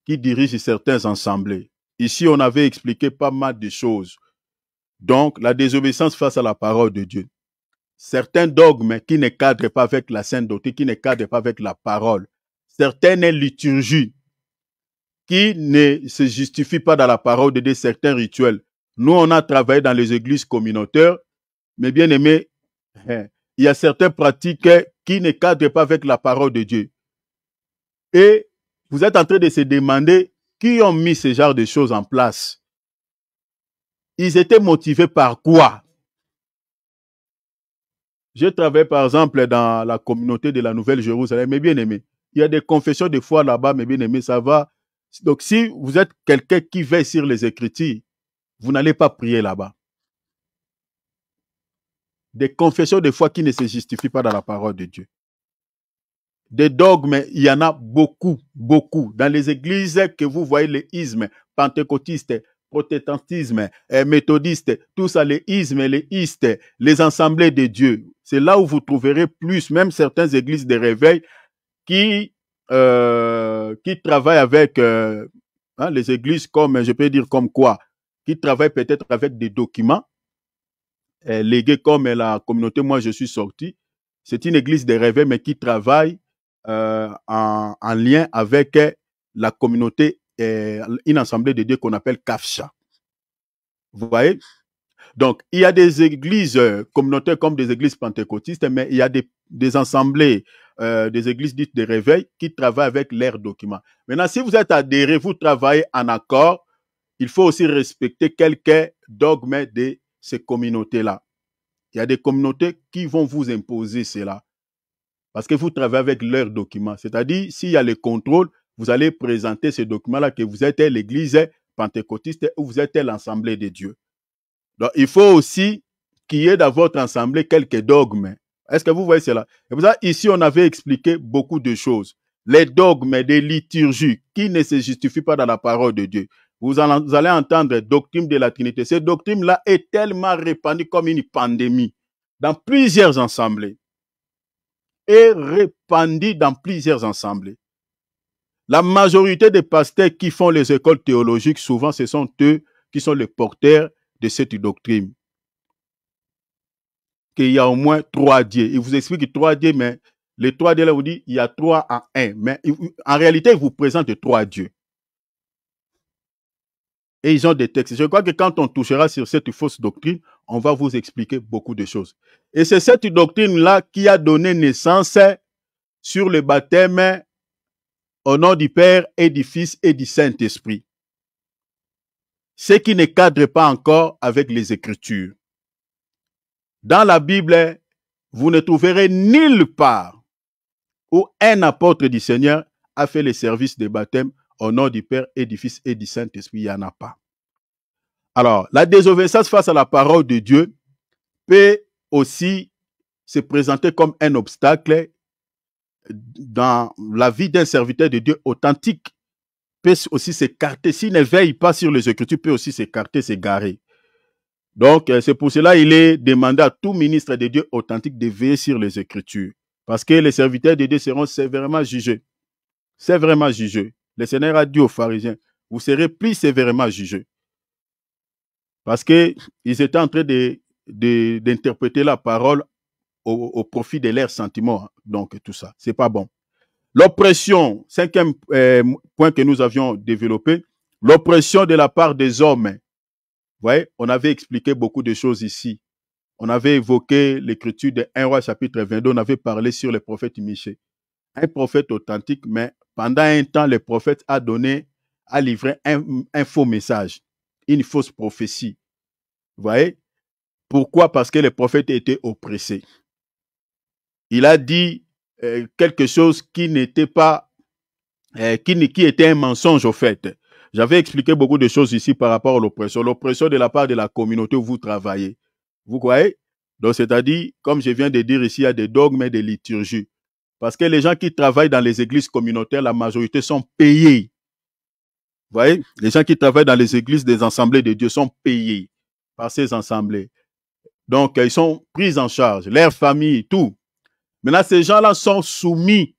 qui dirigent certains assemblées. Ici, on avait expliqué pas mal de choses. Donc, la désobéissance face à la parole de Dieu. Certains dogmes qui ne cadrent pas avec la sainte doctrine, qui ne cadrent pas avec la parole. Certaines liturgies qui ne se justifient pas dans la parole de Dieu, certains rituels. Nous, on a travaillé dans les églises communautaires, mais bien aimé, il y a certaines pratiques qui ne cadrent pas avec la parole de Dieu. Et vous êtes en train de se demander qui ont mis ce genre de choses en place. Ils étaient motivés par quoi? J'ai travaillé par exemple dans la communauté de la Nouvelle-Jérusalem, mais bien aimé. Il y a des confessions de foi là-bas, mais bien aimé, ça va. Donc si vous êtes quelqu'un qui veille sur les Écritures, vous n'allez pas prier là-bas. Des confessions de foi qui ne se justifient pas dans la parole de Dieu. Des dogmes, il y en a beaucoup, beaucoup. Dans les églises que vous voyez, les ismes, pentecôtistes, protestantisme, méthodiste, tout ça, les ismes, les istes, les assemblées de Dieu. C'est là où vous trouverez plus, même certaines églises de réveil qui travaillent avec les églises comme, je peux dire comme quoi, qui travaillent peut-être avec des documents légués comme la communauté, moi je suis sorti. C'est une église de réveil, mais qui travaille en lien avec la communauté, une assemblée de Dieu qu'on appelle Kafcha. Vous voyez? Donc, il y a des églises communautaires comme des églises pentecôtistes, mais il y a des assemblées, des églises dites de réveil qui travaillent avec leurs documents. Maintenant, si vous êtes adhéré, vous travaillez en accord, il faut aussi respecter quelques dogmes de ces communautés-là. Il y a des communautés qui vont vous imposer cela. Parce que vous travaillez avec leurs documents. C'est-à-dire, s'il y a le contrôle, vous allez présenter ce document-là que vous êtes l'église pentecôtiste ou vous êtes l'assemblée de Dieu. Donc, il faut aussi qu'il y ait dans votre assemblée quelques dogmes. Est-ce que vous voyez cela? Et pour ça, ici, on avait expliqué beaucoup de choses. Les dogmes des liturgies qui ne se justifient pas dans la parole de Dieu. Vous allez entendre doctrine de la Trinité. Cette doctrine-là est tellement répandue comme une pandémie dans plusieurs assemblées. Et répandue dans plusieurs assemblées. La majorité des pasteurs qui font les écoles théologiques, souvent, ce sont eux qui sont les porteurs de cette doctrine. Qu'il y a au moins 3 dieux. Il vous explique 3 dieux, mais les 3 dieux, là, vous dit il y a 3 en 1. Mais en réalité, ils vous présentent 3 dieux. Et ils ont des textes. Je crois que quand on touchera sur cette fausse doctrine, on va vous expliquer beaucoup de choses. Et c'est cette doctrine-là qui a donné naissance sur le baptême au nom du Père et du Fils et du Saint-Esprit. Ce qui ne cadre pas encore avec les Écritures. Dans la Bible, vous ne trouverez nulle part où un apôtre du Seigneur a fait le service de baptême au nom du Père et du Fils et du Saint-Esprit. Il n'y en a pas. Alors, la désobéissance face à la parole de Dieu peut aussi se présenter comme un obstacle dans la vie d'un serviteur de Dieu authentique. Peut aussi s'écarter. S'il ne veille pas sur les Écritures, peut aussi s'écarter, s'égarer. Donc, c'est pour cela qu'il est demandé à tout ministre de Dieu authentique de veiller sur les Écritures. Parce que les serviteurs de Dieu seront sévèrement jugés. Sévèrement jugés. Le Seigneur a dit aux pharisiens, vous serez plus sévèrement jugés. Parce qu'ils étaient en train d'interpréter la parole au profit de leurs sentiments. Donc, tout ça, c'est pas bon. L'oppression, 5e point que nous avions développé, l'oppression de la part des hommes. Vous voyez, on avait expliqué beaucoup de choses ici. On avait évoqué l'écriture de 1 Roi chapitre 22, on avait parlé sur le prophète Michée. Un prophète authentique, mais pendant un temps, le prophète a livré un faux message, une fausse prophétie. Vous voyez? Pourquoi? Parce que le prophète était oppressé. Il a dit quelque chose qui n'était pas, qui était un mensonge au fait. J'avais expliqué beaucoup de choses ici par rapport à l'oppression. L'oppression de la part de la communauté où vous travaillez. Vous voyez? Donc, c'est-à-dire, comme je viens de dire ici, il y a des dogmes et des liturgies. Parce que les gens qui travaillent dans les églises communautaires, la majorité sont payés. Vous voyez? Les gens qui travaillent dans les églises des assemblées de Dieu sont payés par ces assemblées. Donc, ils sont pris en charge, leurs familles, tout. Maintenant, ces gens-là sont soumis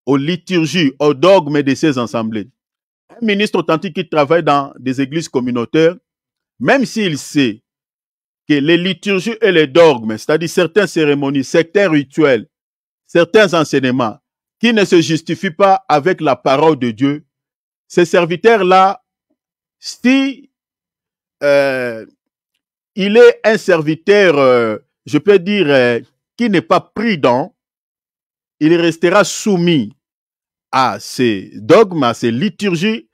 aux liturgies, aux dogmes de ces assemblées. Un ministre authentique qui travaille dans des églises communautaires, même s'il sait que les liturgies et les dogmes, c'est-à-dire certaines cérémonies, certains rituels, certains enseignements qui ne se justifient pas avec la parole de Dieu, ces serviteurs-là, si il est un serviteur, je peux dire, qui n'est pas prudent, il restera soumis à ces dogmes, à ces liturgies,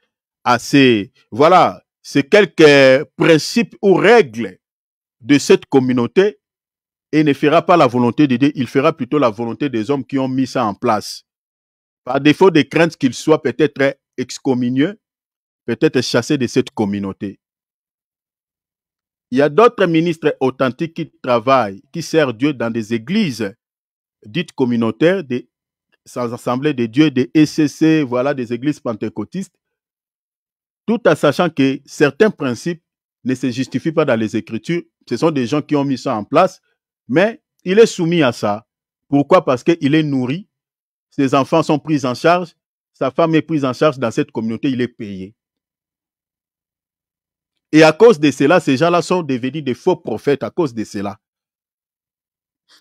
à ces, voilà, ces quelques principes ou règles de cette communauté et ne fera pas la volonté de Dieu, il fera plutôt la volonté des hommes qui ont mis ça en place. Par défaut de crainte qu'il soit peut-être excommunié, peut-être chassé de cette communauté. Il y a d'autres ministres authentiques qui travaillent, qui servent Dieu dans des églises dites communautaires, des assemblées de Dieu, des ECC, voilà, des églises pentecôtistes, tout en sachant que certains principes ne se justifient pas dans les Écritures. Ce sont des gens qui ont mis ça en place, mais il est soumis à ça. Pourquoi? Parce qu'il est nourri, ses enfants sont pris en charge, sa femme est prise en charge dans cette communauté, il est payé. Et à cause de cela, ces gens-là sont devenus des faux prophètes à cause de cela.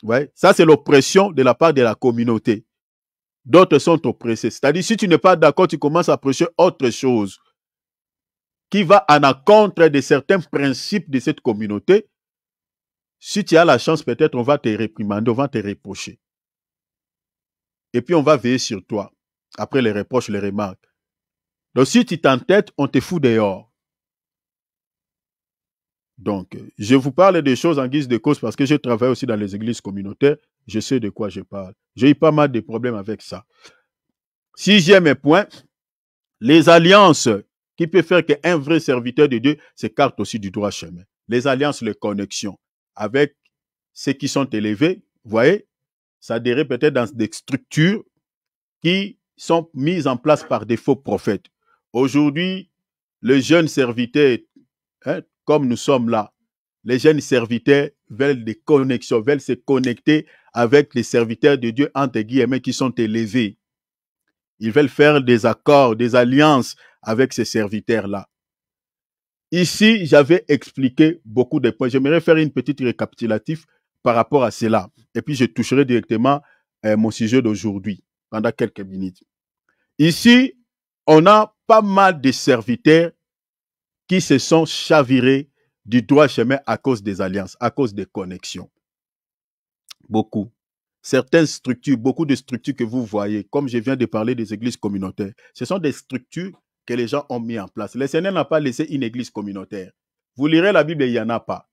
Ouais. Ça, c'est l'oppression de la part de la communauté. D'autres sont oppressés. C'est-à-dire, si tu n'es pas d'accord, tu commences à prêcher autre chose qui va en encontre de certains principes de cette communauté. Si tu as la chance, peut-être on va te réprimander, on va te reprocher. Et puis on va veiller sur toi. Après les reproches, les remarques. Donc si tu t'entêtes, on te fout dehors. Donc, je vous parle des choses en guise de cause parce que je travaille aussi dans les églises communautaires. Je sais de quoi je parle. J'ai eu pas mal de problèmes avec ça. 6e point, les alliances qui peuvent faire qu'un vrai serviteur de Dieu s'écarte aussi du droit chemin. Les alliances, les connexions avec ceux qui sont élevés, Vous voyez, s'adhérer peut-être dans des structures qui sont mises en place par des faux prophètes. Aujourd'hui, les jeunes serviteurs, hein, comme nous sommes là, les jeunes serviteurs veulent des connexions, veulent se connecter avec les serviteurs de Dieu, entre guillemets, qui sont élevés. Ils veulent faire des accords, des alliances avec ces serviteurs-là. Ici, j'avais expliqué beaucoup de points. J'aimerais faire une petite récapitulative par rapport à cela. Et puis, je toucherai directement mon sujet d'aujourd'hui pendant quelques minutes. Ici, on a pas mal de serviteurs qui se sont chavirés du droit chemin à cause des alliances, à cause des connexions. Beaucoup. Certaines structures, beaucoup de structures que vous voyez, comme je viens de parler des églises communautaires, ce sont des structures que les gens ont mis en place. Le Seigneur n'a pas laissé une église communautaire. Vous lirez la Bible, il n'y en a pas.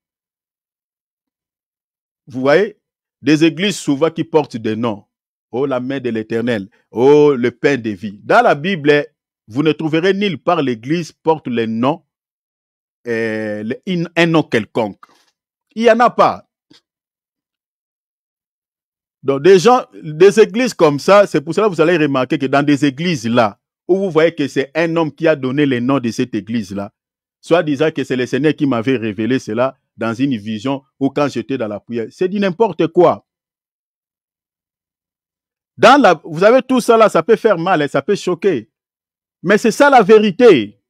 Vous voyez, des églises souvent qui portent des noms. Oh, la main de l'Éternel. Oh, le pain de vie. Dans la Bible, vous ne trouverez nulle part l'église porte les noms, un nom quelconque. Il n'y en a pas. Donc, des églises comme ça, c'est pour cela que vous allez remarquer que dans des églises là, où vous voyez que c'est un homme qui a donné le nom de cette église-là, soit disant que c'est le Seigneur qui m'avait révélé cela dans une vision ou quand j'étais dans la prière. C'est du n'importe quoi. Vous savez, tout ça là, ça peut faire mal, ça peut choquer. Mais c'est ça la vérité.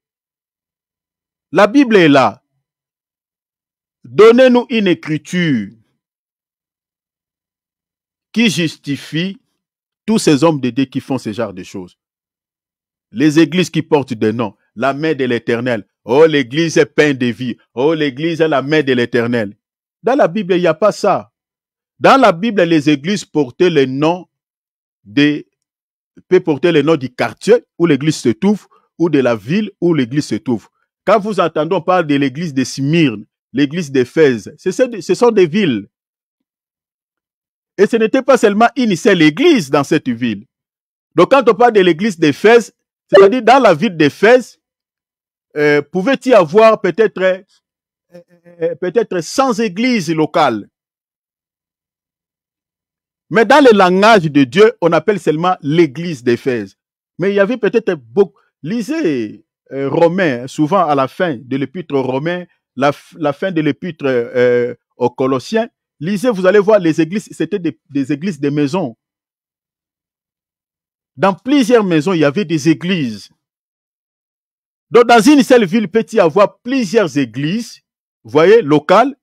La Bible est là. Donnez-nous une écriture qui justifie tous ces hommes de Dieu qui font ce genre de choses. Les églises qui portent des noms, la main de l'Éternel. Oh, l'église est pain de vie. Oh, l'église est la main de l'Éternel. Dans la Bible, il n'y a pas ça. Dans la Bible, les églises portaient le nom peut porter le nom du quartier où l'église se trouve, ou de la ville où l'église se trouve. Quand vous entendez, on parle de l'église de Smyrne, l'église d'Éphèse, ce sont des villes. Et ce n'était pas seulement une seule église dans cette ville. Donc quand on parle de l'église d'Éphèse, c'est-à-dire dans la ville d'Éphèse, pouvait-il y avoir peut-être 100 églises locales. Mais dans le langage de Dieu, on appelle seulement l'église d'Éphèse. Mais il y avait peut-être beaucoup. Lisez Romains, souvent à la fin de l'épître aux Romains, la fin de l'épître aux Colossiens. Lisez, vous allez voir, les églises, c'était des églises de maisons. Dans plusieurs maisons, il y avait des églises. Donc, dans une seule ville, peut y avoir plusieurs églises, vous voyez, locales.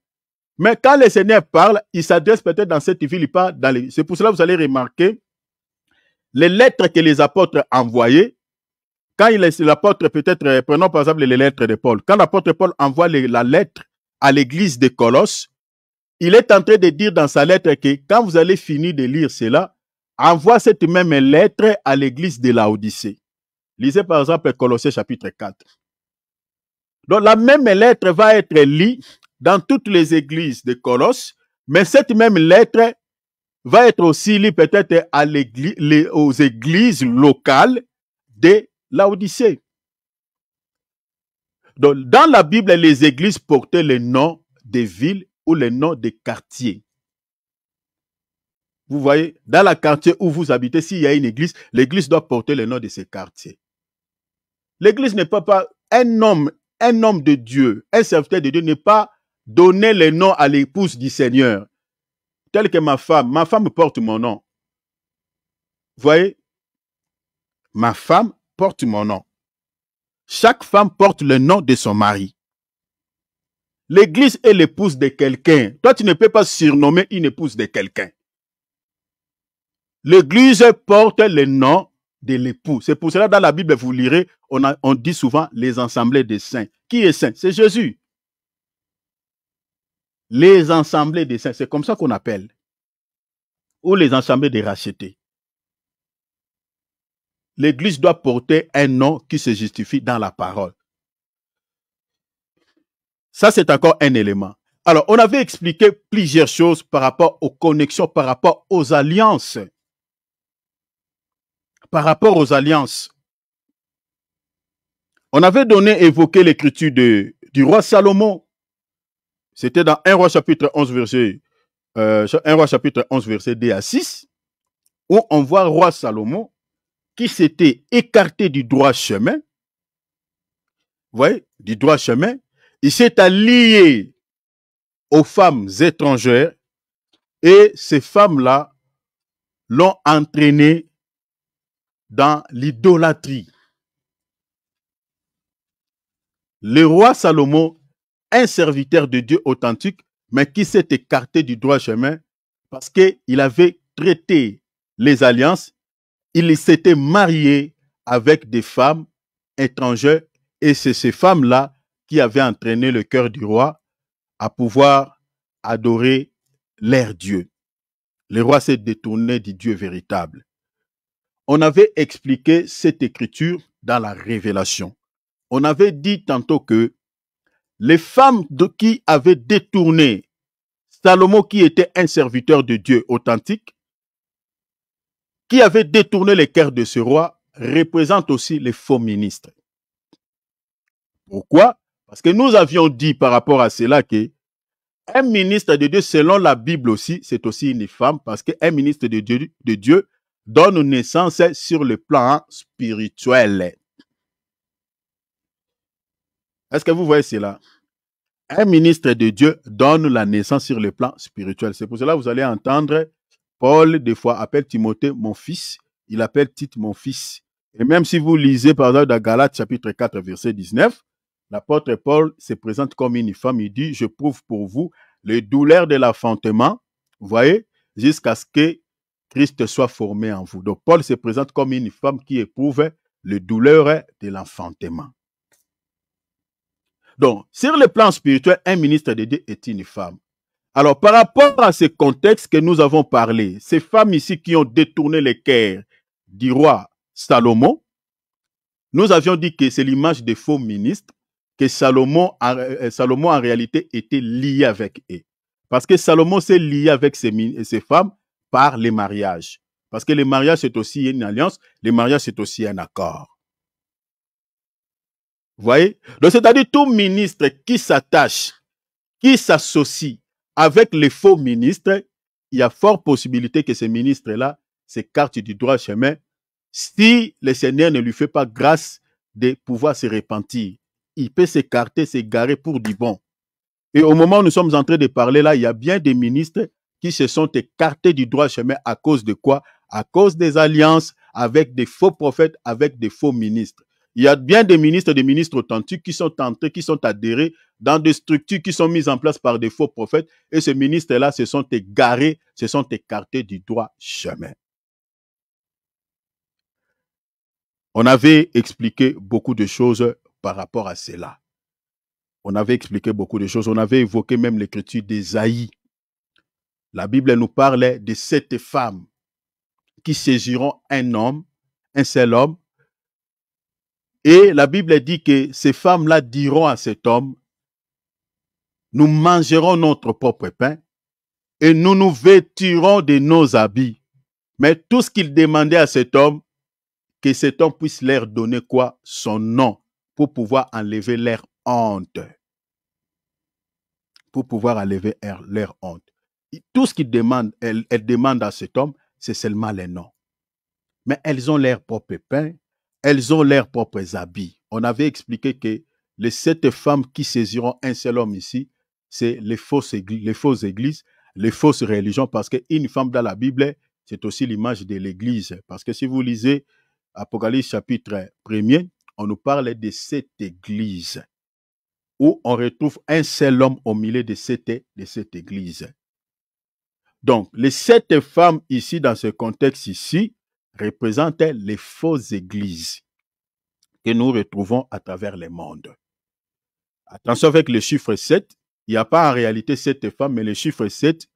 Mais quand le Seigneur parle, il s'adresse peut-être dans cette ville, il parle dans les... C'est pour cela que vous allez remarquer les lettres que les apôtres envoyaient. Quand l'apôtre, peut-être, prenons par exemple les lettres de Paul. Quand l'apôtre Paul envoie la lettre à l'église de Colosse, il est en train de dire dans sa lettre que quand vous allez finir de lire cela, envoie cette même lettre à l'église de Laodicée. Lisez par exemple Colossiens chapitre 4. Donc la même lettre va être lue dans toutes les églises de Colosse, mais cette même lettre va être aussi lue peut-être aux églises locales de Laodicée. Donc dans la Bible, les églises portaient le nom des villes ou le nom des quartiers. Vous voyez, dans le quartier où vous habitez, s'il y a une église, l'église doit porter le nom de ce quartier. L'église n'est pas un homme de Dieu, un serviteur de Dieu n'est pas donner le nom à l'épouse du Seigneur. Tel que ma femme porte mon nom. Vous voyez, ma femme porte mon nom. Chaque femme porte le nom de son mari. L'église est l'épouse de quelqu'un. Toi, tu ne peux pas surnommer une épouse de quelqu'un. L'église porte le nom de l'époux. C'est pour cela dans la Bible, vous lirez, on dit souvent les assemblées des saints. Qui est saint? C'est Jésus. Les assemblées des saints, c'est comme ça qu'on appelle. Ou les assemblées des rachetés. L'église doit porter un nom qui se justifie dans la parole. Ça, c'est encore un élément. Alors, on avait expliqué plusieurs choses par rapport aux connexions, par rapport aux alliances. Par rapport aux alliances. On avait évoqué l'écriture du roi Salomon. C'était dans 1 Roi chapitre 11, verset 1 roi chapitre 11, verset 2 à 6, où on voit le roi Salomon qui s'était écarté du droit chemin, vous voyez, du droit chemin, il s'est allié aux femmes étrangères et ces femmes-là l'ont entraîné dans l'idolâtrie. Le roi Salomon, un serviteur de Dieu authentique, mais qui s'est écarté du droit chemin parce qu'il avait traité les alliances, il s'était marié avec des femmes étrangères et c'est ces femmes-là qui avaient entraîné le cœur du roi à pouvoir adorer leur Dieu. Le roi s'est détourné du Dieu véritable. On avait expliqué cette écriture dans la Révélation. On avait dit tantôt que les femmes qui avaient détourné Salomon, qui était un serviteur de Dieu authentique, qui avait détourné les cœurs de ce roi, représentent aussi les faux ministres. Pourquoi? Parce que nous avions dit par rapport à cela que un ministre de Dieu, selon la Bible aussi, c'est aussi une femme, parce qu'un ministre de Dieu donne naissance sur le plan spirituel. Est-ce que vous voyez cela? Un ministre de Dieu donne la naissance sur le plan spirituel. C'est pour cela que vous allez entendre Paul, des fois, appelle Timothée mon fils. Il appelle Tite mon fils. Et même si vous lisez, par exemple, dans Galates chapitre 4, verset 19, l'apôtre Paul se présente comme une femme. Il dit, je prouve pour vous les douleurs de l'enfantement, vous voyez, jusqu'à ce que Christ soit formé en vous. Donc, Paul se présente comme une femme qui éprouve les douleurs de l'enfantement. Donc, sur le plan spirituel, un ministre de Dieu est une femme. Alors, par rapport à ce contexte que nous avons parlé, ces femmes ici qui ont détourné les cœurs du roi Salomon, nous avions dit que c'est l'image des faux ministres, que Salomon en réalité était lié avec eux. Parce que Salomon s'est lié avec ces femmes par les mariages. Parce que le mariage, c'est aussi une alliance, le mariage, c'est aussi un accord. Vous voyez? Donc, c'est-à-dire tout ministre qui s'attache, qui s'associe avec les faux ministres, il y a fort possibilité que ces ministres-là s'écartent du droit chemin si le Seigneur ne lui fait pas grâce de pouvoir se repentir. Il peut s'écarter, s'égarer pour du bon. Et au moment où nous sommes en train de parler là, il y a bien des ministres qui se sont écartés du droit chemin à cause de quoi? À cause des alliances avec des faux prophètes, avec des faux ministres. Il y a bien des ministres authentiques qui sont entrés, qui sont adhérés dans des structures qui sont mises en place par des faux prophètes. Et ces ministres-là se sont égarés, se sont écartés du droit chemin. On avait expliqué beaucoup de choses par rapport à cela. On avait expliqué beaucoup de choses. On avait évoqué même l'écriture d'Ésaïe. La Bible nous parle de 7 femmes qui saisiront un homme, un seul homme. Et la Bible dit que ces femmes-là diront à cet homme, nous mangerons notre propre pain et nous nous vêtirons de nos habits. Mais tout ce qu'il demandait à cet homme, que cet homme puisse leur donner quoi? Son nom, pour pouvoir enlever leur honte. Pour pouvoir enlever leur honte. Et tout ce qu'il demande, elle demande à cet homme, c'est seulement les noms. Mais elles ont leur propre pain, elles ont leurs propres habits. On avait expliqué que les 7 femmes qui saisiront un seul homme ici, c'est les fausses églises, les fausses religions, parce qu'une femme dans la Bible, c'est aussi l'image de l'église. Parce que si vous lisez Apocalypse chapitre 1er, on nous parle de cette église, où on retrouve un seul homme au milieu de cette église. Donc, les 7 femmes ici, dans ce contexte ici, représentent les fausses églises que nous retrouvons à travers le monde. Attention avec le chiffre 7, il n'y a pas en réalité 7 femmes, mais le chiffre 7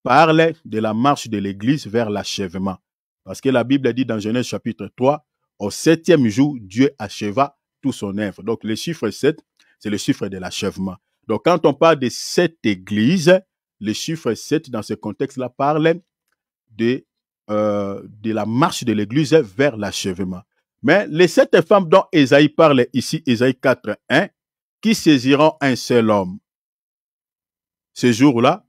parle de la marche de l'église vers l'achèvement. Parce que la Bible dit dans Genèse chapitre 3, au 7e jour, Dieu acheva tout son œuvre. Donc le chiffre 7, c'est le chiffre de l'achèvement. Donc quand on parle de cette église, le chiffre 7 dans ce contexte-là parle de la marche de l'église vers l'achèvement. Mais les 7 femmes dont Ésaïe parle ici, Ésaïe 4:1, qui saisiront un seul homme. Ce jour-là,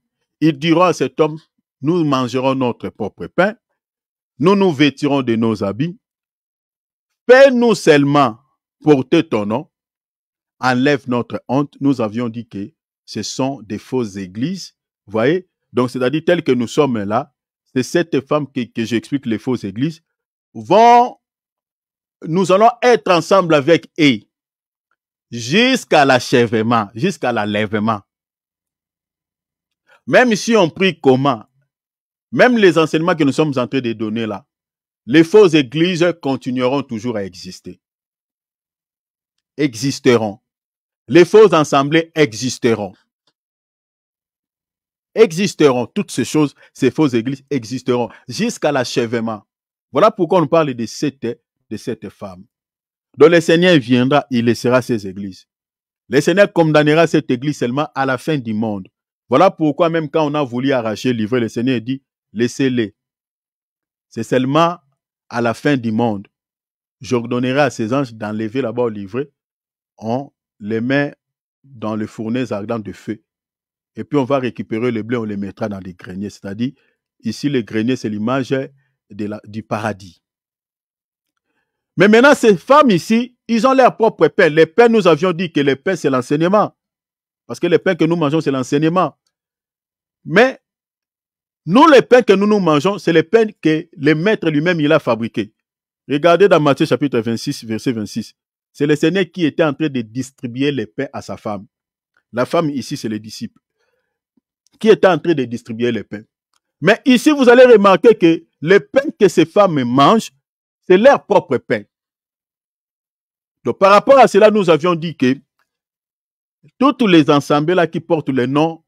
ils diront à cet homme, nous mangerons notre propre pain, nous nous vêtirons de nos habits, fais-nous seulement porter ton nom, enlève notre honte. Nous avions dit que ce sont des fausses églises, vous voyez? Donc, c'est-à-dire, tel que nous sommes là, c'est cette femme que j'explique les fausses églises, nous allons être ensemble avec eux jusqu'à l'achèvement, jusqu'à l'enlèvement. Même si on prie comment, même les enseignements que nous sommes en train de donner là, les fausses églises continueront toujours à exister. Existeront. Les fausses assemblées existeront. Existeront. Toutes ces choses, ces fausses églises existeront jusqu'à l'achèvement. Voilà pourquoi on parle de cette femme. Donc le Seigneur viendra, il laissera ces églises. Le Seigneur condamnera cette église seulement à la fin du monde. Voilà pourquoi même quand on a voulu arracher, livrer, le Seigneur dit, laissez-les. C'est seulement à la fin du monde. J'ordonnerai à ces anges d'enlever là-bas au livret. On les met dans le fournaise ardent de feu. Et puis on va récupérer le blé, on les mettra dans des greniers. C'est-à-dire, ici, le grenier, c'est l'image du paradis. Mais maintenant, ces femmes ici, ils ont leur propre pain. Les pains, nous avions dit que le pain, c'est l'enseignement. Parce que le pain que nous mangeons, c'est l'enseignement. Mais nous, les pains que nous mangeons, c'est les pains que le maître lui-même, il a fabriqué. Regardez dans Matthieu chapitre 26, verset 26. C'est le Seigneur qui était en train de distribuer les pains à sa femme. La femme ici, c'est les disciples qui étaient en train de distribuer les pains. Mais ici, vous allez remarquer que les pains que ces femmes mangent, c'est leur propre pain. Donc, par rapport à cela, nous avions dit que toutes les assemblées là qui portent le nom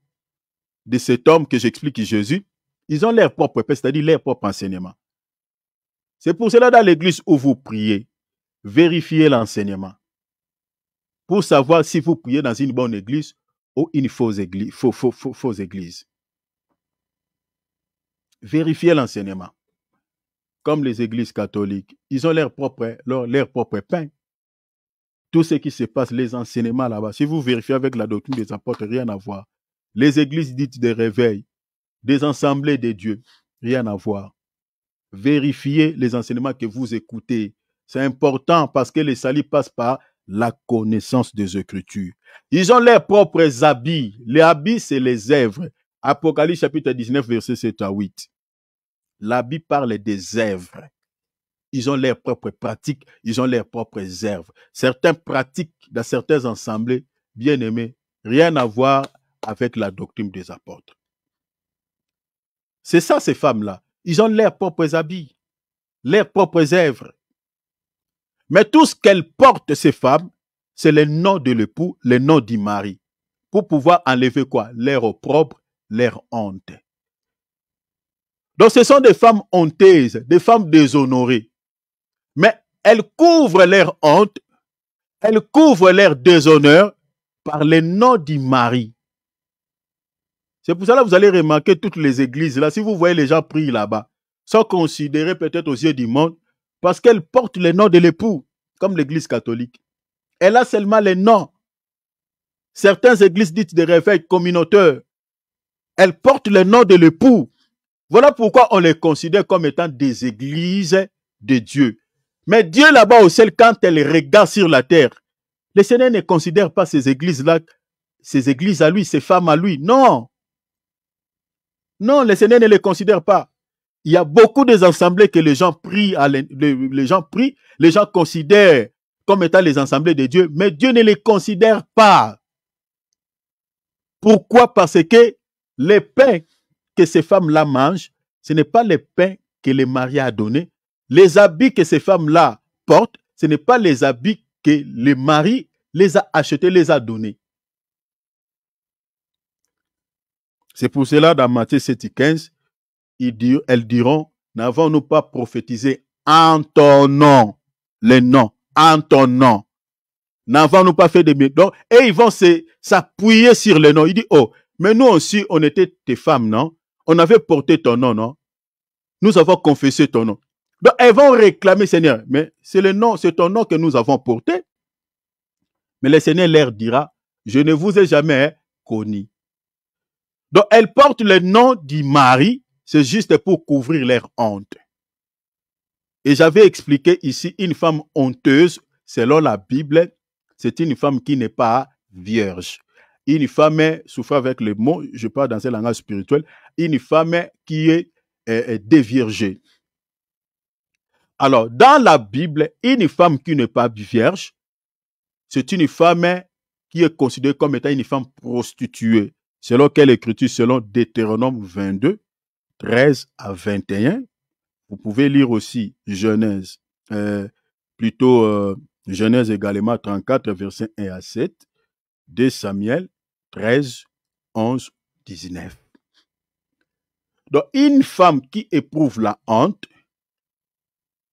de cet homme que j'explique Jésus, ils ont leur propre pain, c'est-à-dire leur propre enseignement. C'est pour cela, dans l'église où vous priez, vérifiez l'enseignement pour savoir si vous priez dans une bonne église ou une fausse église. Vérifiez l'enseignement. Comme les églises catholiques, ils ont leur propre pain. Tout ce qui se passe, les enseignements là-bas, si vous vérifiez avec la doctrine des apôtres, rien à voir. Les églises dites de réveil, des assemblées de Dieu, rien à voir. Vérifiez les enseignements que vous écoutez. C'est important parce que les salut passent par la connaissance des Écritures. Ils ont leurs propres habits. Les habits, c'est les œuvres. Apocalypse chapitre 19, verset 7 à 8. L'habit parle des œuvres. Ils ont leurs propres pratiques, ils ont leurs propres œuvres. Certains pratiques dans certaines assemblées, bien aimés, rien à voir avec la doctrine des apôtres. C'est ça, ces femmes-là. Ils ont leurs propres habits, leurs propres œuvres. Mais tout ce qu'elles portent, ces femmes, c'est le nom de l'époux, le nom du mari, pour pouvoir enlever quoi? Leur opprobre, leur honte. Donc ce sont des femmes honteuses, des femmes déshonorées. Mais elles couvrent leur honte, elles couvrent leur déshonneur par le nom du mari. C'est pour cela que vous allez remarquer toutes les églises là, si vous voyez les gens prier là-bas, sont considérés peut-être aux yeux du monde parce qu'elles portent le nom de l'époux, comme l'église catholique. Elle a seulement les noms. Certaines églises dites de réveil communautaire, elles portent le nom de l'époux. Voilà pourquoi on les considère comme étant des églises de Dieu. Mais Dieu là-bas au ciel, quand elle regarde sur la terre, le Seigneur ne considère pas ces églises-là, ces églises à lui, ces femmes à lui. Non. Non, le Seigneur ne les considère pas. Il y a beaucoup des assemblées que les gens prient, les gens considèrent comme étant les assemblées de Dieu, mais Dieu ne les considère pas. Pourquoi? Parce que les pains que ces femmes-là mangent, ce n'est pas les pains que le mari a donnés. Les habits que ces femmes-là portent, ce n'est pas les habits que le mari les a achetés, les a donnés. C'est pour cela, dans Matthieu 7:15, elles diront, n'avons-nous pas prophétisé en ton nom, les noms, en ton nom. N'avons-nous pas fait des miracles? Et ils vont s'appuyer sur les noms. Ils disent, oh, mais nous aussi, on était tes femmes, non? On avait porté ton nom, non? Nous avons confessé ton nom. Donc, elles vont réclamer, Seigneur, mais c'est le nom, c'est ton nom que nous avons porté. Mais le Seigneur leur dira, je ne vous ai jamais connu. Donc, elles portent le nom du mari, c'est juste pour couvrir leur honte. Et j'avais expliqué ici, une femme honteuse, selon la Bible, c'est une femme qui n'est pas vierge. Une femme souffre avec le mot, je parle dans un langage spirituel, une femme qui est déviergée. Alors, dans la Bible, une femme qui n'est pas vierge, c'est une femme qui est considérée comme étant une femme prostituée. Selon quelle écriture? Selon Deutéronome 22, 13 à 21. Vous pouvez lire aussi Genèse, Genèse également 34, versets 1 à 7, 2 Samuel 13, 11, 19. Donc, une femme qui éprouve la honte,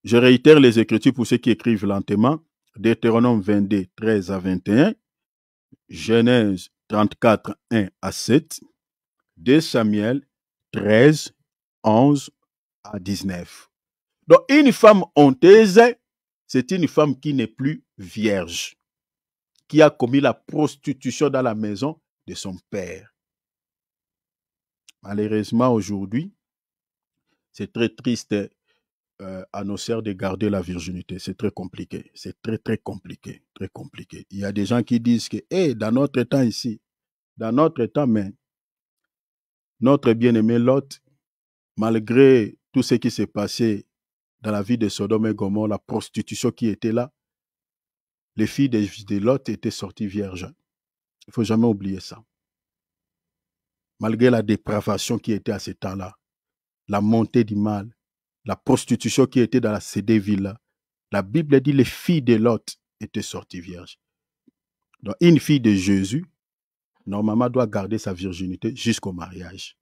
je réitère les écritures pour ceux qui écrivent lentement, Deutéronome 22, 13 à 21, Genèse 34, 1 à 7, 2 Samuel 13, 11 à 19. Donc, une femme honteuse, c'est une femme qui n'est plus vierge, qui a commis la prostitution dans la maison de son père. Malheureusement, aujourd'hui, c'est très triste à nos sœurs de garder la virginité. C'est très compliqué. C'est très, très compliqué. Très compliqué. Il y a des gens qui disent que, hey, dans notre temps ici, dans notre temps, mais notre bien-aimé Lot, malgré tout ce qui s'est passé dans la vie de Sodome et Gomorrhe, la prostitution qui était là, les filles de Lot étaient sorties vierges. Il ne faut jamais oublier ça. Malgré la dépravation qui était à ce temps-là, la montée du mal, la prostitution qui était dans ces deux villes-là, la Bible dit que les filles de Lot étaient sorties vierges. Donc, une fille de Jésus, normalement, doit garder sa virginité jusqu'au mariage.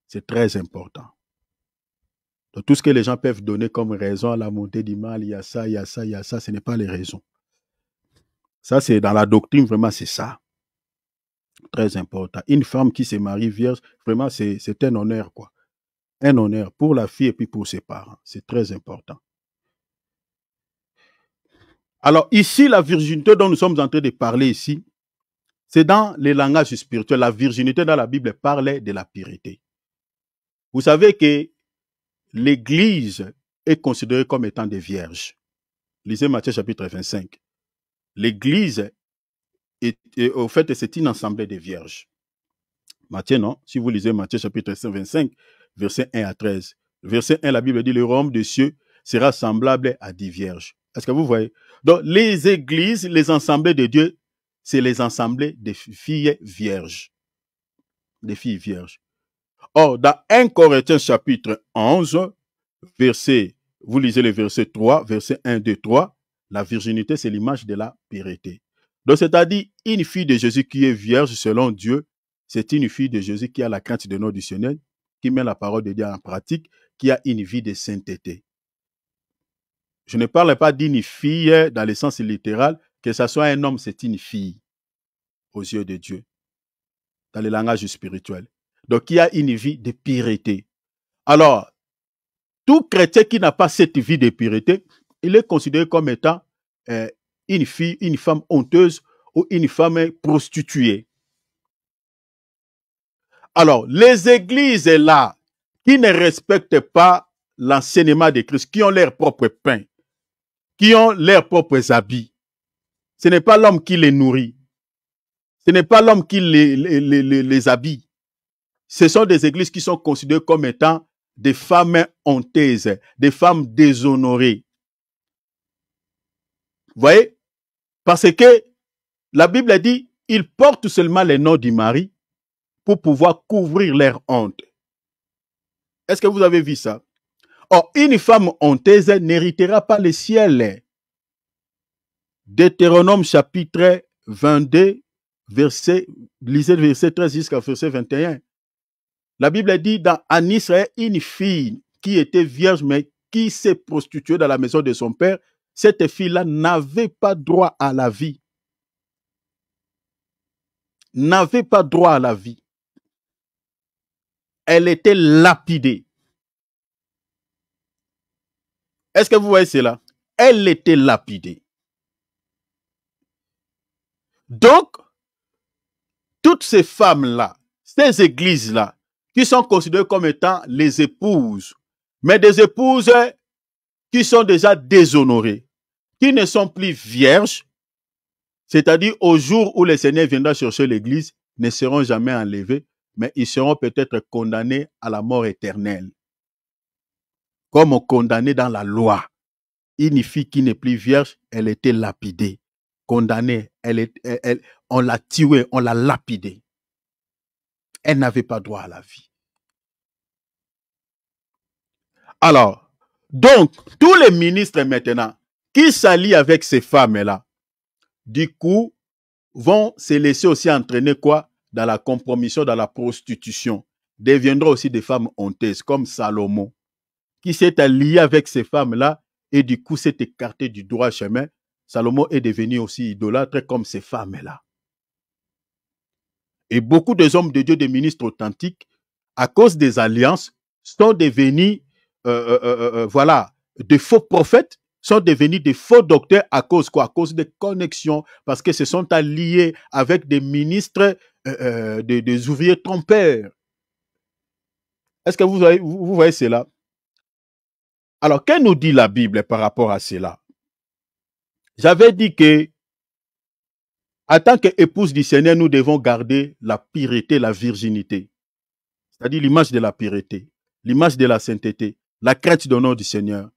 C'est très important. Donc, tout ce que les gens peuvent donner comme raison à la montée du mal, il y a ça, il y a ça, il y a ça, ce n'est pas les raisons. Ça, c'est dans la doctrine, vraiment, c'est ça. Très important. Une femme qui se marie vierge, vraiment, c'est un honneur, quoi. Un honneur pour la fille et puis pour ses parents. C'est très important. Alors, ici, la virginité dont nous sommes en train de parler ici, c'est dans les langages spirituels. La virginité dans la Bible parlait de la pureté. Vous savez que l'Église est considérée comme étant des vierges. Lisez Matthieu chapitre 25. L'Église, au fait, c'est une assemblée de vierges. Matthieu, non? Si vous lisez Matthieu chapitre 25, verset 1 à 13. Verset 1, la Bible dit, le royaume des cieux sera semblable à 10 vierges. Est-ce que vous voyez? Donc, les églises, les assemblées de Dieu, c'est les assemblées des filles vierges. Des filles vierges. Or, dans 1 Corinthiens chapitre 11, verset, vous lisez le verset 3, verset 1, 2, 3, la virginité, c'est l'image de la pureté. Donc, c'est-à-dire, une fille de Jésus qui est vierge selon Dieu, c'est une fille de Jésus qui a la crainte de notre du Seigneur, qui met la parole de Dieu en pratique, qui a une vie de sainteté. Je ne parle pas d'une fille dans le sens littéral, que ce soit un homme, c'est une fille aux yeux de Dieu, dans le langage spirituel. Donc, qui a une vie de pureté. Alors, tout chrétien qui n'a pas cette vie de pureté, il est considéré comme étant une fille, une femme honteuse ou une femme prostituée. Alors, les églises là, qui ne respectent pas l'enseignement de Christ, qui ont leur propre pain, qui ont leurs propres habits, ce n'est pas l'homme qui les nourrit, ce n'est pas l'homme qui les habille. Ce sont des églises qui sont considérées comme étant des femmes honteuses, des femmes déshonorées. Vous voyez? Parce que la Bible dit, ils portent seulement les noms du mari pour pouvoir couvrir leur honte. Est-ce que vous avez vu ça? Or, une femme honteuse n'héritera pas le ciel. Deutéronome chapitre 22, lisez le verset 13 jusqu'à verset 21. La Bible dit en Israël, une fille qui était vierge, mais qui s'est prostituée dans la maison de son père, cette fille-là n'avait pas droit à la vie. N'avait pas droit à la vie. Elle était lapidée. Est-ce que vous voyez cela? Elle était lapidée. Donc, toutes ces femmes-là, ces églises-là, qui sont considérées comme étant les épouses, mais des épouses qui sont déjà déshonorées, qui ne sont plus vierges, c'est-à-dire au jour où le Seigneur viendra chercher l'église, ne seront jamais enlevés, mais ils seront peut-être condamnés à la mort éternelle. Comme condamnés dans la loi. Une fille qui n'est plus vierge, elle était lapidée. Condamnée, on l'a tuée, on l'a lapidée. Elle n'avait pas droit à la vie. Alors, donc, tous les ministres maintenant qui s'allient avec ces femmes-là, du coup, vont se laisser aussi entraîner quoi? Dans la compromission, dans la prostitution. Deviendront aussi des femmes honteuses, comme Salomon, qui s'est allié avec ces femmes-là et du coup s'est écarté du droit chemin. Salomon est devenu aussi idolâtre comme ces femmes-là. Et beaucoup des hommes de Dieu, des ministres authentiques, à cause des alliances, sont devenus, voilà, des faux prophètes, sont devenus des faux docteurs à cause quoi? À cause des connexions, parce que se sont alliés avec des ministres, des ouvriers trompeurs. Est-ce que vous voyez cela? Alors, qu'est-ce que nous dit la Bible par rapport à cela? J'avais dit que, en tant qu'épouse du Seigneur, nous devons garder la pureté, la virginité. C'est-à-dire l'image de la pureté, l'image de la sainteté, la crainte du nom du Seigneur.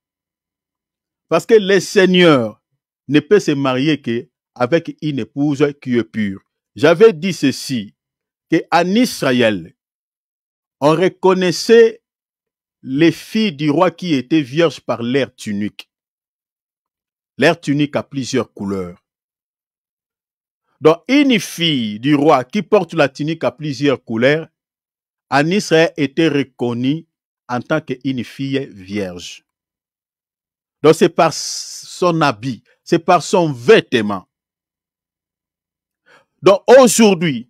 Parce que le Seigneur ne peut se marier qu'avec une épouse qui est pure. J'avais dit ceci, qu'en Israël, on reconnaissait les filles du roi qui étaient vierges par leur tunique. Leur tunique a plusieurs couleurs. Donc, une fille du roi qui porte la tunique à plusieurs couleurs, en Israël, était reconnue en tant qu'une fille vierge. Donc, c'est par son habit, c'est par son vêtement. Donc, aujourd'hui,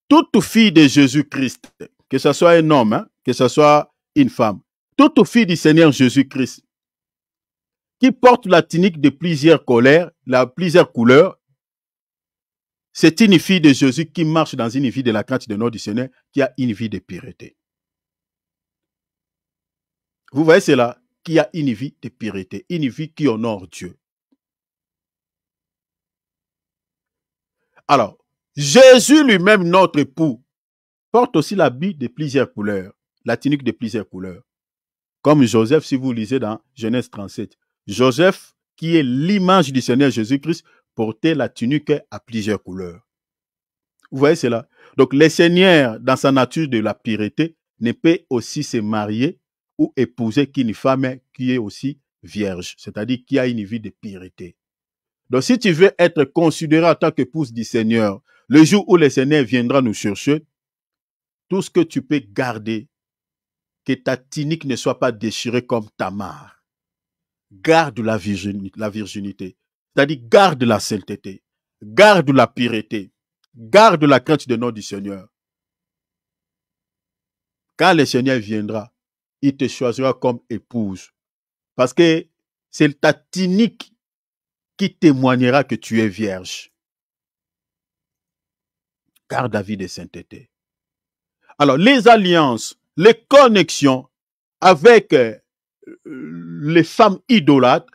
toute fille de Jésus-Christ, que ce soit un homme, hein, que ce soit une femme, toute fille du Seigneur Jésus-Christ, qui porte la tunique de plusieurs couleurs, c'est une fille de Jésus qui marche dans une vie de la crainte de nom du Seigneur, qui a une vie de pureté. Vous voyez cela? Qui a une vie de pureté, une vie qui honore Dieu. Alors, Jésus lui-même, notre époux, porte aussi l'habit de plusieurs couleurs, la tunique de plusieurs couleurs. Comme Joseph, si vous lisez dans Genèse 37. Joseph, qui est l'image du Seigneur Jésus-Christ, portait la tunique à plusieurs couleurs. Vous voyez cela? Donc, le Seigneur, dans sa nature de la pureté, ne peut aussi se marier ou épouser qu'une femme qui est aussi vierge, c'est-à-dire qui a une vie de pureté. Donc, si tu veux être considéré en tant qu'épouse du Seigneur, le jour où le Seigneur viendra nous chercher, tout ce que tu peux garder, que ta tunique ne soit pas déchirée comme Tamar. Garde la virginité, c'est-à-dire garde la sainteté, garde la pureté, garde la crainte du nom du Seigneur. Quand le Seigneur viendra, il te choisira comme épouse. Parce que c'est ta tunique qui témoignera que tu es vierge. Garde la vie de sainteté. Alors, les alliances, les connexions avec les femmes idolâtres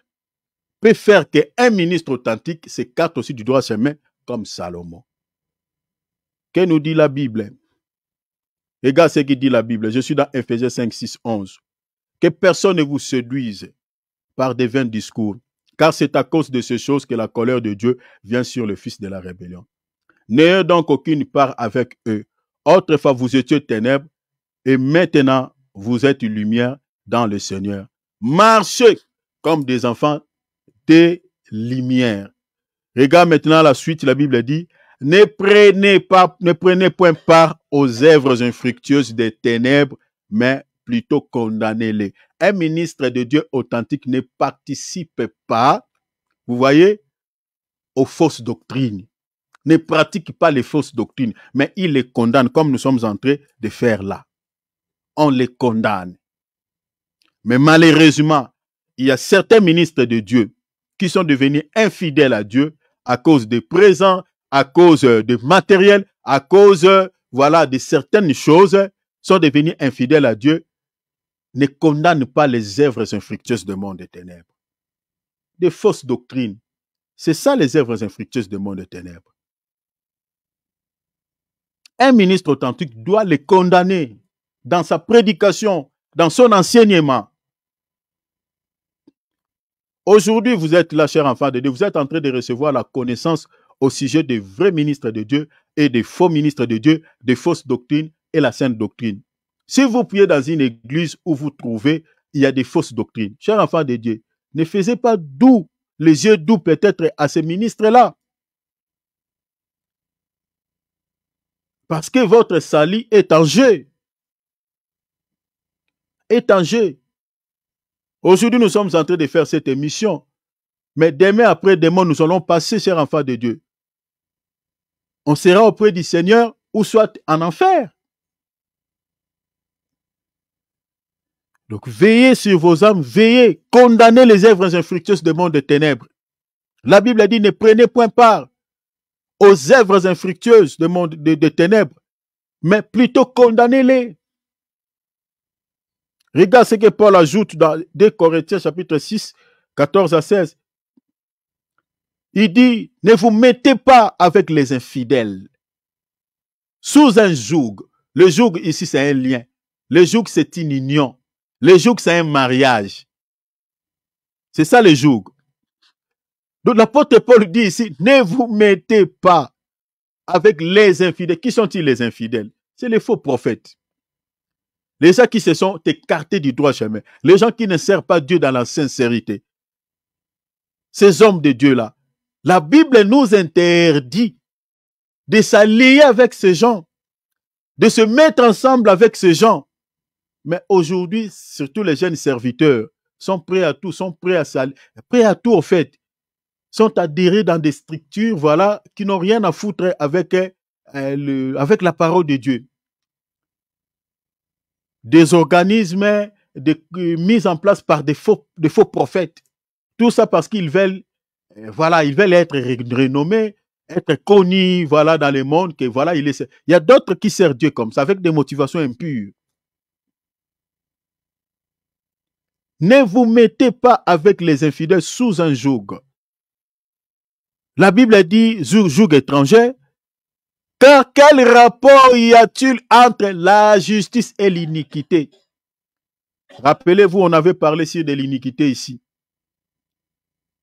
peut faire qu'un ministre authentique s'écarte aussi du droit chemin comme Salomon. Que nous dit la Bible? Regarde ce que dit la Bible. Je suis dans Éphésiens 5, 6, 11. Que personne ne vous séduise par des vains discours, car c'est à cause de ces choses que la colère de Dieu vient sur le fils de la rébellion. N'ayez donc aucune part avec eux. Autrefois, vous étiez ténèbres, et maintenant, vous êtes lumière dans le Seigneur. Marchez comme des enfants des lumières. Regarde maintenant la suite, la Bible dit, ne prenez point part aux œuvres infructueuses des ténèbres, mais plutôt condamnez-les. Un ministre de Dieu authentique ne participe pas, vous voyez, aux fausses doctrines. Ne pratique pas les fausses doctrines, mais il les condamne comme nous sommes en train de faire là. On les condamne. Mais malheureusement, il y a certains ministres de Dieu qui sont devenus infidèles à Dieu à cause des présents, à cause de matériel, à cause, voilà, de certaines choses, sont devenus infidèles à Dieu, ne condamne pas les œuvres infructueuses du monde des ténèbres. Des fausses doctrines. C'est ça les œuvres infructueuses du monde des ténèbres. Un ministre authentique doit les condamner dans sa prédication, dans son enseignement. Aujourd'hui, vous êtes là, chers enfants de Dieu, vous êtes en train de recevoir la connaissance au sujet des vrais ministres de Dieu et des faux ministres de Dieu, des fausses doctrines et la sainte doctrine. Si vous priez dans une église où vous trouvez, il y a des fausses doctrines, chers enfants de Dieu, ne faisez pas doux, les yeux doux peut-être à ces ministres-là. Parce que votre salut est en jeu. Est en jeu. Aujourd'hui, nous sommes en train de faire cette émission. Mais demain, après-demain, nous allons passer, chers enfants de Dieu. On sera auprès du Seigneur ou soit en enfer. Donc, veillez sur vos âmes, veillez, condamnez les œuvres infructueuses du monde des ténèbres. La Bible a dit, ne prenez point part aux œuvres infructueuses du monde des ténèbres, mais plutôt condamnez-les. Regarde ce que Paul ajoute dans 2 Corinthiens chapitre 6, 14 à 16. Il dit, ne vous mettez pas avec les infidèles sous un joug. Le joug ici, c'est un lien. Le joug, c'est une union. Le joug, c'est un mariage. C'est ça le joug. Donc l'apôtre Paul dit ici, ne vous mettez pas avec les infidèles. Qui sont-ils les infidèles? C'est les faux prophètes. Les gens qui se sont écartés du droit chemin. Les gens qui ne servent pas Dieu dans la sincérité. Ces hommes de Dieu-là. La Bible nous interdit de s'allier avec ces gens, de se mettre ensemble avec ces gens. Mais aujourd'hui, surtout les jeunes serviteurs sont prêts à tout, sont prêts à s'allier, prêts à tout au fait, sont adhérés dans des structures, voilà, qui n'ont rien à foutre avec, avec la parole de Dieu. Des organismes mis en place par des faux prophètes. Tout ça parce qu'ils veulent, voilà, ils veulent être renommés, être connus, voilà, dans le monde, que voilà, il y a d'autres qui servent Dieu comme ça, avec des motivations impures. Ne vous mettez pas avec les infidèles sous un joug. La Bible dit joug étranger. Car quel rapport y a-t-il entre la justice et l'iniquité? Rappelez-vous, on avait parlé sur de l'iniquité ici.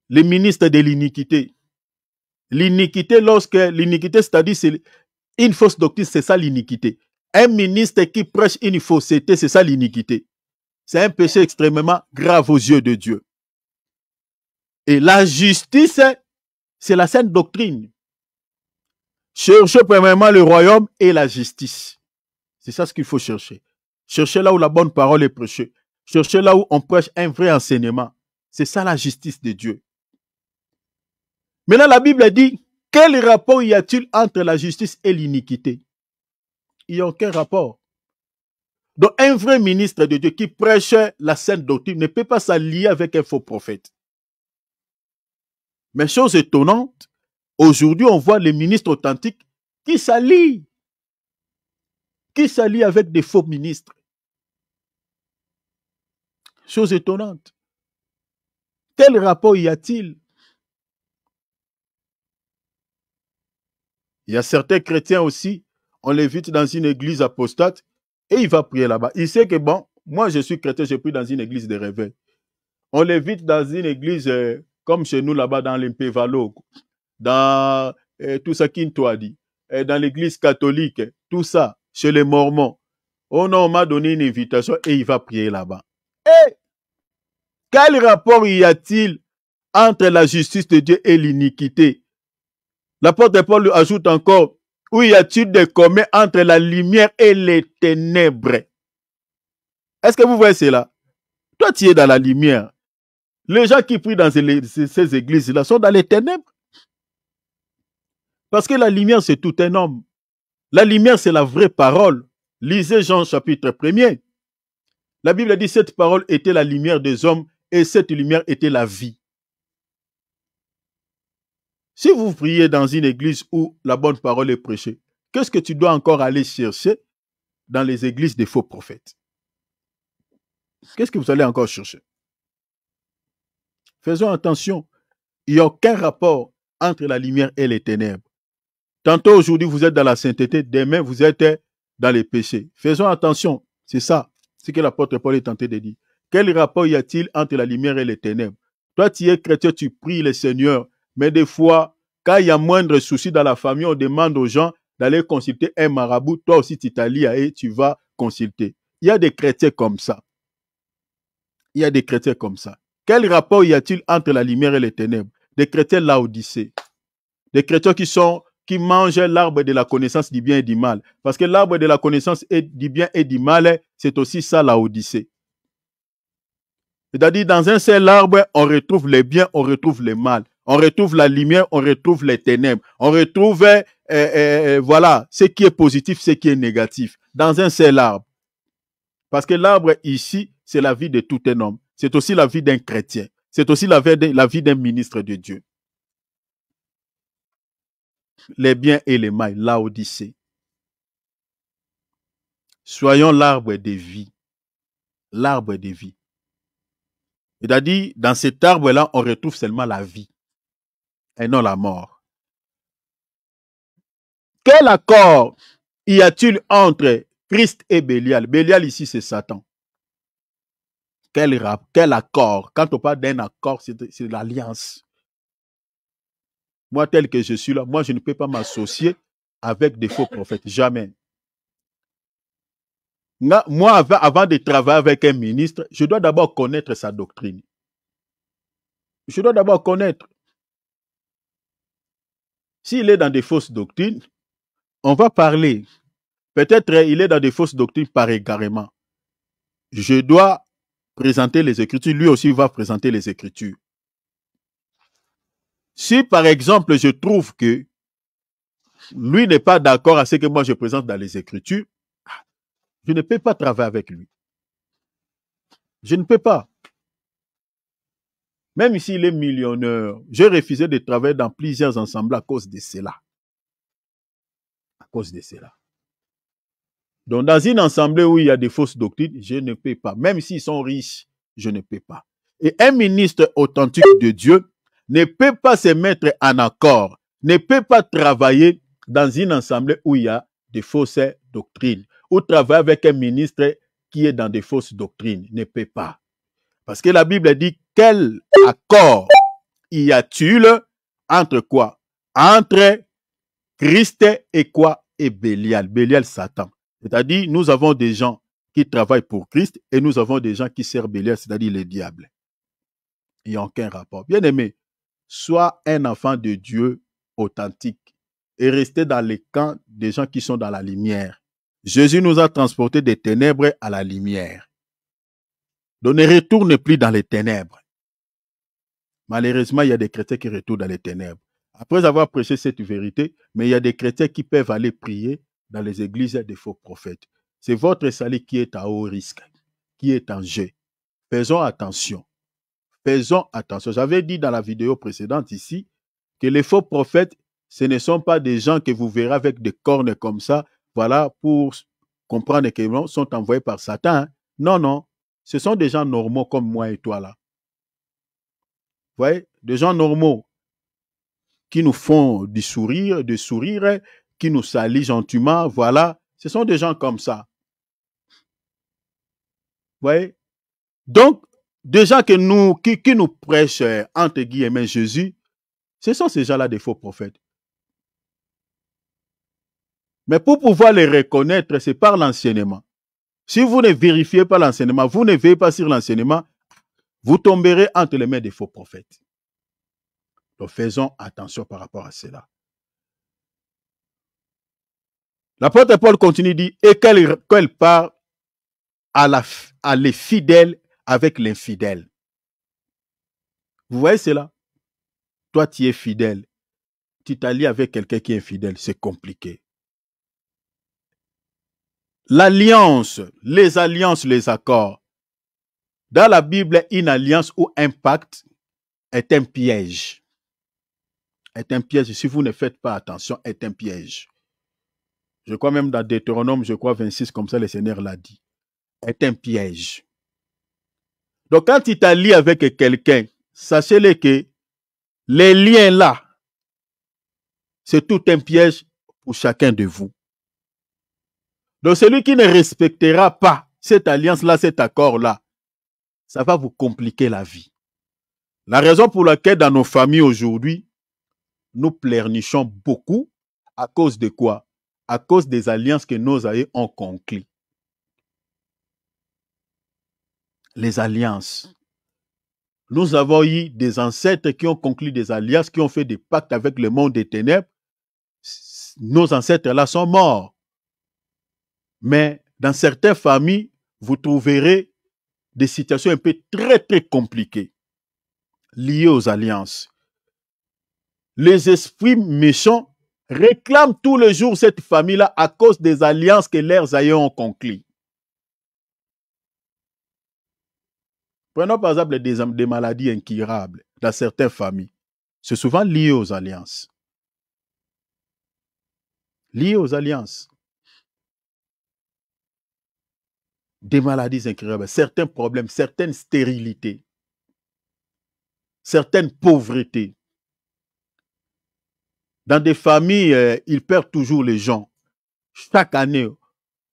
Les ministres de l'iniquité. L'iniquité, c'est-à-dire c'est une fausse doctrine, c'est ça l'iniquité. Un ministre qui prêche une fausseté, c'est ça l'iniquité. C'est un péché extrêmement grave aux yeux de Dieu. Et la justice, c'est la sainte doctrine. Cherchez premièrement le royaume et la justice. C'est ça ce qu'il faut chercher. Cherchez là où la bonne parole est prêchée. Cherchez là où on prêche un vrai enseignement. C'est ça la justice de Dieu. Maintenant, la Bible dit, quel rapport y a-t-il entre la justice et l'iniquité? Il n'y a aucun rapport. Donc, un vrai ministre de Dieu qui prêche la sainte doctrine ne peut pas s'allier avec un faux prophète. Mais chose étonnante, aujourd'hui, on voit les ministres authentiques qui s'allient avec des faux ministres. Chose étonnante. Quel rapport y a-t-il? Il y a certains chrétiens aussi, on les invite dans une église apostate et il va prier là-bas. Il sait que bon, moi je suis chrétien, je prie dans une église de réveil. On l'invite dans une église comme chez nous là-bas dans l'Impévalo, dans tout ça qu'Into dit, dans l'église catholique, tout ça, chez les Mormons. Oh non, on m'a donné une invitation et il va prier là-bas. Et quel rapport y a-t-il entre la justice de Dieu et l'iniquité? L'apôtre Paul ajoute encore, où y a-t-il des communs entre la lumière et les ténèbres? Est-ce que vous voyez cela? Toi, tu es dans la lumière. Les gens qui prient dans ces églises-là sont dans les ténèbres. Parce que la lumière, c'est tout un homme. La lumière, c'est la vraie parole. Lisez Jean chapitre 1er. La Bible dit, cette parole était la lumière des hommes et cette lumière était la vie. Si vous priez dans une église où la bonne parole est prêchée, qu'est-ce que tu dois encore aller chercher dans les églises des faux prophètes? Qu'est-ce que vous allez encore chercher? Faisons attention. Il n'y a aucun rapport entre la lumière et les ténèbres. Tantôt aujourd'hui, vous êtes dans la sainteté, demain, vous êtes dans les péchés. Faisons attention. C'est ça, ce que l'apôtre Paul est tenté de dire. Quel rapport y a-t-il entre la lumière et les ténèbres? Toi, tu es chrétien, tu pries le Seigneur, mais des fois, quand il y a moindre souci dans la famille, on demande aux gens d'aller consulter un marabout. Toi aussi, tu t'allies et tu vas consulter. Il y a des chrétiens comme ça. Il y a des chrétiens comme ça. Quel rapport y a-t-il entre la lumière et les ténèbres? Des chrétiens laodicéens. Des chrétiens qui mangent l'arbre de la connaissance du bien et du mal. Parce que l'arbre de la connaissance du bien et du mal, c'est aussi ça la Odyssée. C'est-à-dire, dans un seul arbre, on retrouve les biens, on retrouve le mal. On retrouve la lumière, on retrouve les ténèbres. On retrouve, voilà, ce qui est positif, ce qui est négatif. Dans un seul arbre. Parce que l'arbre ici, c'est la vie de tout un homme. C'est aussi la vie d'un chrétien. C'est aussi la vie d'un ministre de Dieu. Les biens et les mal, la Odyssée. Soyons l'arbre de vie. L'arbre de vie. C'est-à-dire, dans cet arbre-là, on retrouve seulement la vie et non la mort. Quel accord y a-t-il entre Christ et Bélial? Bélial ici, c'est Satan. Quel accord? Quand on parle d'un accord, c'est l'alliance. Moi, tel que je suis là, moi, je ne peux pas m'associer avec des faux prophètes. Jamais. Moi, avant de travailler avec un ministre, je dois d'abord connaître sa doctrine. Je dois d'abord connaître. S'il est dans des fausses doctrines, on va parler. Peut-être il est dans des fausses doctrines par égarement. Je dois présenter les Écritures. Lui aussi va présenter les Écritures. Si, par exemple, je trouve que lui n'est pas d'accord à ce que moi je présente dans les Écritures, je ne peux pas travailler avec lui. Je ne peux pas. Même s'il est millionnaire, j'ai refusé de travailler dans plusieurs ensembles à cause de cela. À cause de cela. Donc, dans une assemblée où il y a des fausses doctrines, je ne peux pas. Même s'ils sont riches, je ne peux pas. Et un ministre authentique de Dieu ne peut pas se mettre en accord, ne peut pas travailler dans une assemblée où il y a des fausses doctrines, ou travailler avec un ministre qui est dans des fausses doctrines, ne peut pas. Parce que la Bible dit, quel accord y a-t-il entre quoi? Entre Christ et quoi? Et Bélial. Bélial, Satan. C'est-à-dire, nous avons des gens qui travaillent pour Christ et nous avons des gens qui servent Bélial, c'est-à-dire les diables. Il n'y a aucun rapport. Bien aimé, sois un enfant de Dieu authentique et restez dans les camps des gens qui sont dans la lumière. Jésus nous a transportés des ténèbres à la lumière. Donc ne retourne plus dans les ténèbres. Malheureusement, il y a des chrétiens qui retournent dans les ténèbres. Après avoir prêché cette vérité, mais il y a des chrétiens qui peuvent aller prier dans les églises des faux prophètes. C'est votre salut qui est à haut risque, qui est en jeu. Faisons attention. Faisons attention. J'avais dit dans la vidéo précédente ici que les faux prophètes, ce ne sont pas des gens que vous verrez avec des cornes comme ça, voilà, pour comprendre qu'ils sont envoyés par Satan. Non, non. Ce sont des gens normaux comme moi et toi là. Vous voyez, des gens normaux qui nous font du sourire, qui nous salient gentiment, voilà. Ce sont des gens comme ça. Vous voyez? Donc, des gens qui nous prêchent, entre guillemets, Jésus, ce sont ces gens-là des faux prophètes. Mais pour pouvoir les reconnaître, c'est par l'enseignement. Si vous ne vérifiez pas l'enseignement, vous ne veillez pas sur l'enseignement, vous tomberez entre les mains des faux prophètes. Donc, faisons attention par rapport à cela. L'apôtre Paul continue, dit, et qu'elle part à les fidèles avec l'infidèle. Vous voyez cela? Toi, tu es fidèle. Tu t'allies avec quelqu'un qui est infidèle, c'est compliqué. L'alliance, les accords. Dans la Bible, une alliance ou un pacte est un piège. Est un piège. Si vous ne faites pas attention, est un piège. je crois même dans Deutéronome, je crois 26, comme ça le Seigneur l'a dit, est un piège. Donc quand il t'allie avec quelqu'un, sachez-le que les liens là, c'est tout un piège pour chacun de vous. Donc celui qui ne respectera pas cette alliance-là, cet accord-là, ça va vous compliquer la vie. La raison pour laquelle dans nos familles aujourd'hui, nous pleurnichons beaucoup, à cause de quoi? À cause des alliances que nos aïeux ont conclues. Les alliances. Nous avons eu des ancêtres qui ont conclu des alliances, qui ont fait des pactes avec le monde des ténèbres. Nos ancêtres-là sont morts. Mais dans certaines familles, vous trouverez des situations un peu très, très compliquées liées aux alliances. Les esprits méchants réclament tous les jours cette famille-là à cause des alliances que leurs aïeux ont conclues. Prenons par exemple des maladies incurables dans certaines familles. C'est souvent lié aux alliances. Lié aux alliances. Des maladies incurables, certains problèmes, certaines stérilités, certaines pauvretés. Dans des familles, ils perdent toujours les gens. Chaque année,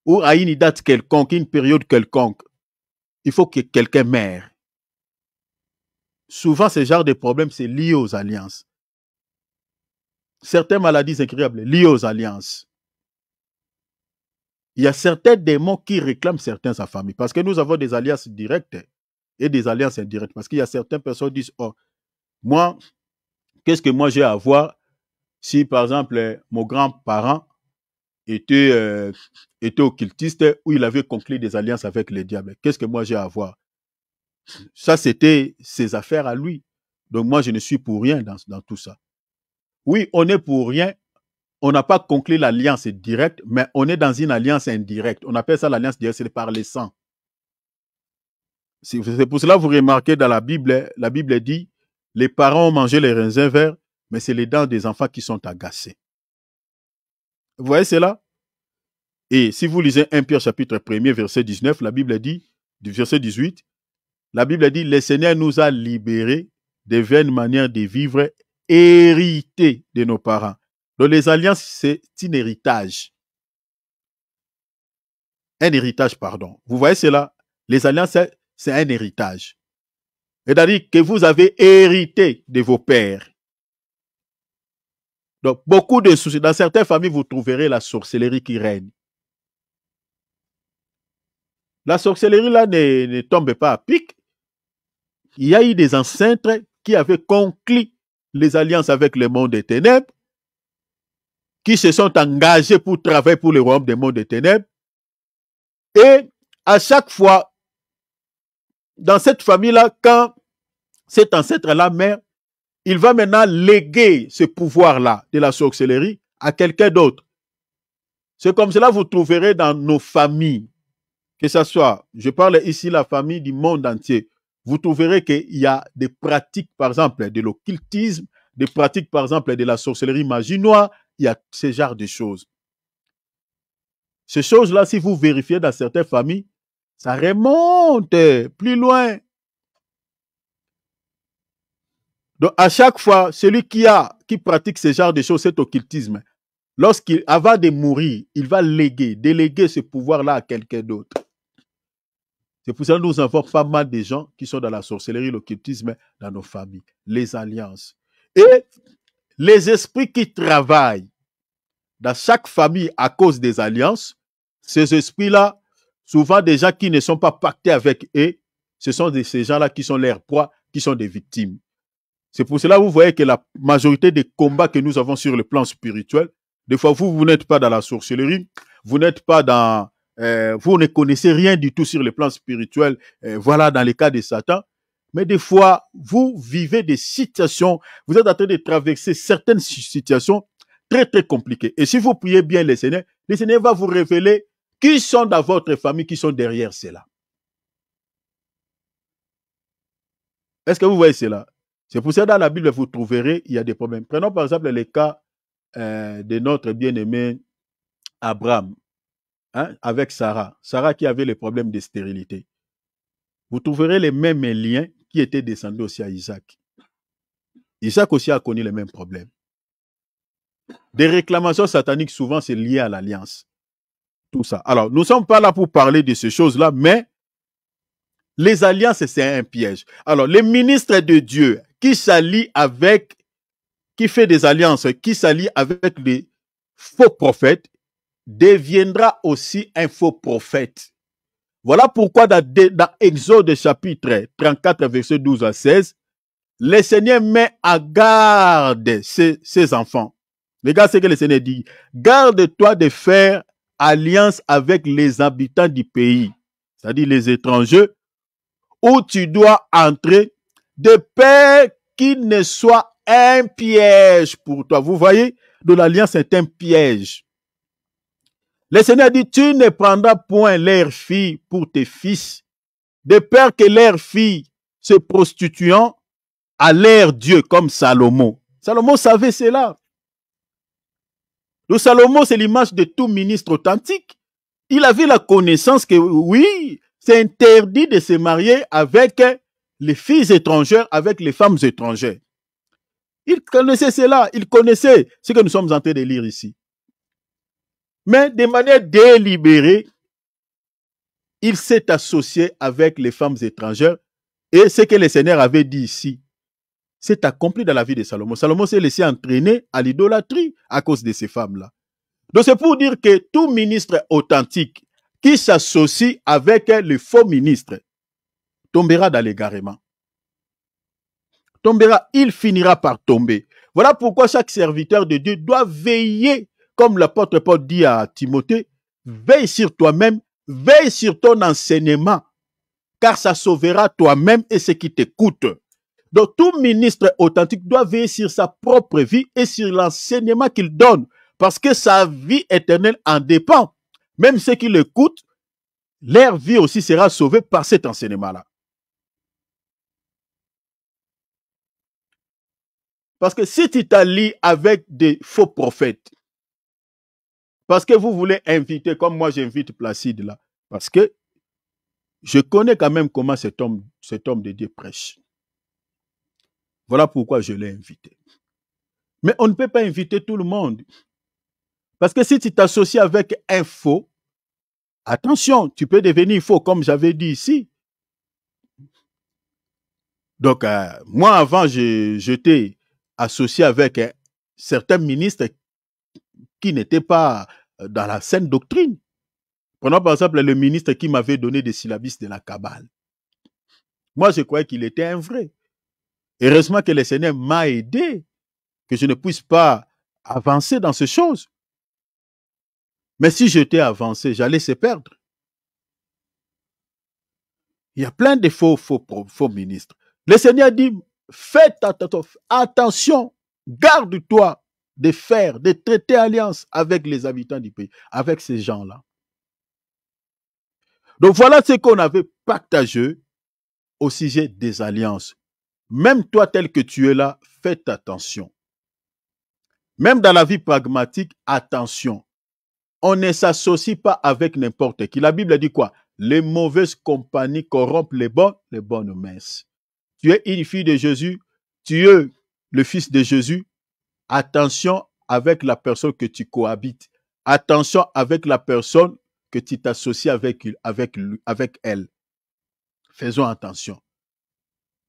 ou à une date quelconque, une période quelconque, il faut que quelqu'un meure. Souvent, ce genre de problème, c'est lié aux alliances. Certaines maladies incurables liées aux alliances. Il y a certains démons qui réclament certains sa famille. Parce que nous avons des alliances directes et des alliances indirectes. Parce qu'il y a certaines personnes qui disent, oh, moi, qu'est-ce que moi j'ai à voir si, par exemple, mon grand-parent était occultiste ou il avait conclu des alliances avec les diables. Qu'est-ce que moi j'ai à voir? Ça, c'était ses affaires à lui. Donc moi, je ne suis pour rien dans tout ça. Oui, on est pour rien. On n'a pas conclu l'alliance directe, mais on est dans une alliance indirecte. On appelle ça l'alliance directe, c'est par le sang. C'est pour cela que vous remarquez dans la Bible dit, les parents ont mangé les raisins verts, mais c'est les dents des enfants qui sont agacées. Vous voyez cela? Et si vous lisez 1 Pierre chapitre 1er, verset 19, la Bible dit, du verset 18, la Bible dit, le Seigneur nous a libérés des vaines manières de vivre héritées de nos parents. Donc les alliances, c'est un héritage. Un héritage, pardon. Vous voyez cela? Les alliances, c'est un héritage. C'est-à-dire que vous avez hérité de vos pères. Donc, beaucoup de soucis. Dans certaines familles, vous trouverez la sorcellerie qui règne. La sorcellerie, là, ne tombe pas à pic. Il y a eu des ancêtres qui avaient conclu les alliances avec le monde des ténèbres, qui se sont engagés pour travailler pour le royaume des mondes des ténèbres. Et à chaque fois, dans cette famille-là, quand cet ancêtre-là meurt, il va maintenant léguer ce pouvoir-là de la sorcellerie à quelqu'un d'autre. C'est comme cela que vous trouverez dans nos familles, que ce soit, je parle ici de la famille du monde entier, vous trouverez qu'il y a des pratiques, par exemple, de l'occultisme, des pratiques, par exemple, de la sorcellerie magie noire, il y a ce genre de choses. Ces choses-là, si vous vérifiez dans certaines familles, ça remonte plus loin. Donc, à chaque fois, celui qui pratique ce genre de choses, cet occultisme, avant de mourir, il va déléguer ce pouvoir-là à quelqu'un d'autre. C'est pour ça que nous avons pas mal de gens qui sont dans la sorcellerie, l'occultisme dans nos familles, les alliances. Et les esprits qui travaillent dans chaque famille à cause des alliances, ces esprits-là, souvent des gens qui ne sont pas pactés avec eux, ce sont ces gens-là qui sont leurs proies, qui sont des victimes. C'est pour cela que vous voyez que la majorité des combats que nous avons sur le plan spirituel, des fois vous n'êtes pas dans la sorcellerie, vous n'êtes pas dans... vous ne connaissez rien du tout sur le plan spirituel, voilà, dans les cas de Satan. Mais des fois, vous vivez des situations, vous êtes en train de traverser certaines situations très, très compliquées. Et si vous priez bien le Seigneur va vous révéler qui sont dans votre famille, qui sont derrière cela. Est-ce que vous voyez cela? C'est pour ça que dans la Bible, vous trouverez, il y a des problèmes. Prenons par exemple les cas de notre bien-aimé Abraham, hein, avec Sarah, Sarah qui avait les problèmes de stérilité, vous trouverez les mêmes liens qui étaient descendus aussi à Isaac. Isaac aussi a connu les mêmes problèmes. Des réclamations sataniques, souvent, c'est lié à l'alliance. Tout ça. Alors, nous ne sommes pas là pour parler de ces choses-là, mais les alliances, c'est un piège. Alors, les ministres de Dieu qui s'allient avec, qui fait des alliances, qui s'allient avec les faux prophètes, deviendra aussi un faux prophète. Voilà pourquoi dans Exode chapitre 34, verset 12 à 16, le Seigneur met à garde ses enfants. Regarde ce que le Seigneur dit. Garde-toi de faire alliance avec les habitants du pays, c'est-à-dire les étrangers, où tu dois entrer, de peur qu'il ne soit un piège pour toi. Vous voyez, de l'alliance est un piège. Le Seigneur dit, tu ne prendras point leurs filles pour tes fils, de peur que leurs filles se prostituant à leur Dieu comme Salomon. Salomon savait cela. Le Salomon, c'est l'image de tout ministre authentique. Il avait la connaissance que oui, c'est interdit de se marier avec les filles étrangères, avec les femmes étrangères. Il connaissait cela, il connaissait ce que nous sommes en train de lire ici. Mais de manière délibérée, il s'est associé avec les femmes étrangères et ce que le Seigneur avait dit ici, c'est accompli dans la vie de Salomon. Salomon s'est laissé entraîner à l'idolâtrie à cause de ces femmes-là. Donc c'est pour dire que tout ministre authentique qui s'associe avec le faux ministre tombera dans l'égarement. Tombera, il finira par tomber. Voilà pourquoi chaque serviteur de Dieu doit veiller, comme l'apôtre Paul dit à Timothée, veille sur toi-même, veille sur ton enseignement, car ça sauvera toi-même et ceux qui t'écoutent. Donc tout ministre authentique doit veiller sur sa propre vie et sur l'enseignement qu'il donne, parce que sa vie éternelle en dépend. Même ceux qui l'écoutent, leur vie aussi sera sauvée par cet enseignement-là. Parce que si tu t'allies avec des faux prophètes, parce que vous voulez inviter, comme moi j'invite Placide là, parce que je connais quand même comment cet homme de Dieu prêche. Voilà pourquoi je l'ai invité. Mais on ne peut pas inviter tout le monde. Parce que si tu t'associes avec un faux, attention, tu peux devenir faux, comme j'avais dit ici. Donc, moi, avant, j'étais associé avec certains ministres qui n'étaient pas dans la saine doctrine. Prenons par exemple le ministre qui m'avait donné des syllabistes de la Kabbale. Moi, je croyais qu'il était un vrai. Heureusement que le Seigneur m'a aidé, que je ne puisse pas avancer dans ces choses. Mais si j'étais avancé, j'allais se perdre. Il y a plein de faux ministres. Le Seigneur dit, faites attention, garde-toi de traiter alliance avec les habitants du pays, avec ces gens-là. Donc voilà ce qu'on avait partagé au sujet des alliances. Même toi tel que tu es là, faites attention. Même dans la vie pragmatique, attention. On ne s'associe pas avec n'importe qui. La Bible dit quoi? Les mauvaises compagnies corrompent les bonnes messes. Tu es une fille de Jésus, tu es le fils de Jésus. Attention avec la personne que tu cohabites. Attention avec la personne que tu t'associes avec elle. Faisons attention.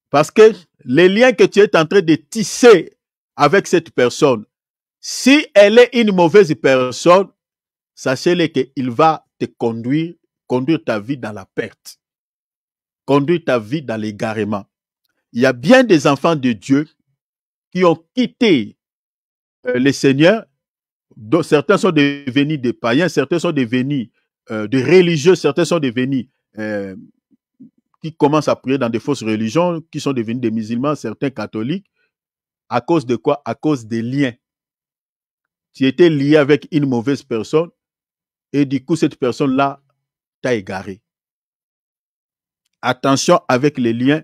Parce que les liens que tu es en train de tisser avec cette personne, si elle est une mauvaise personne, sachez-le qu'il va te conduire ta vie dans la perte, conduire ta vie dans l'égarement. Il y a bien des enfants de Dieu qui ont quitté le Seigneur. Certains sont devenus des païens, certains sont devenus des religieux, certains sont devenus qui commencent à prier dans des fausses religions, qui sont devenus des musulmans, certains catholiques. À cause de quoi? À cause des liens. Tu étais lié avec une mauvaise personne et du coup, cette personne-là t'a égaré. Attention avec les liens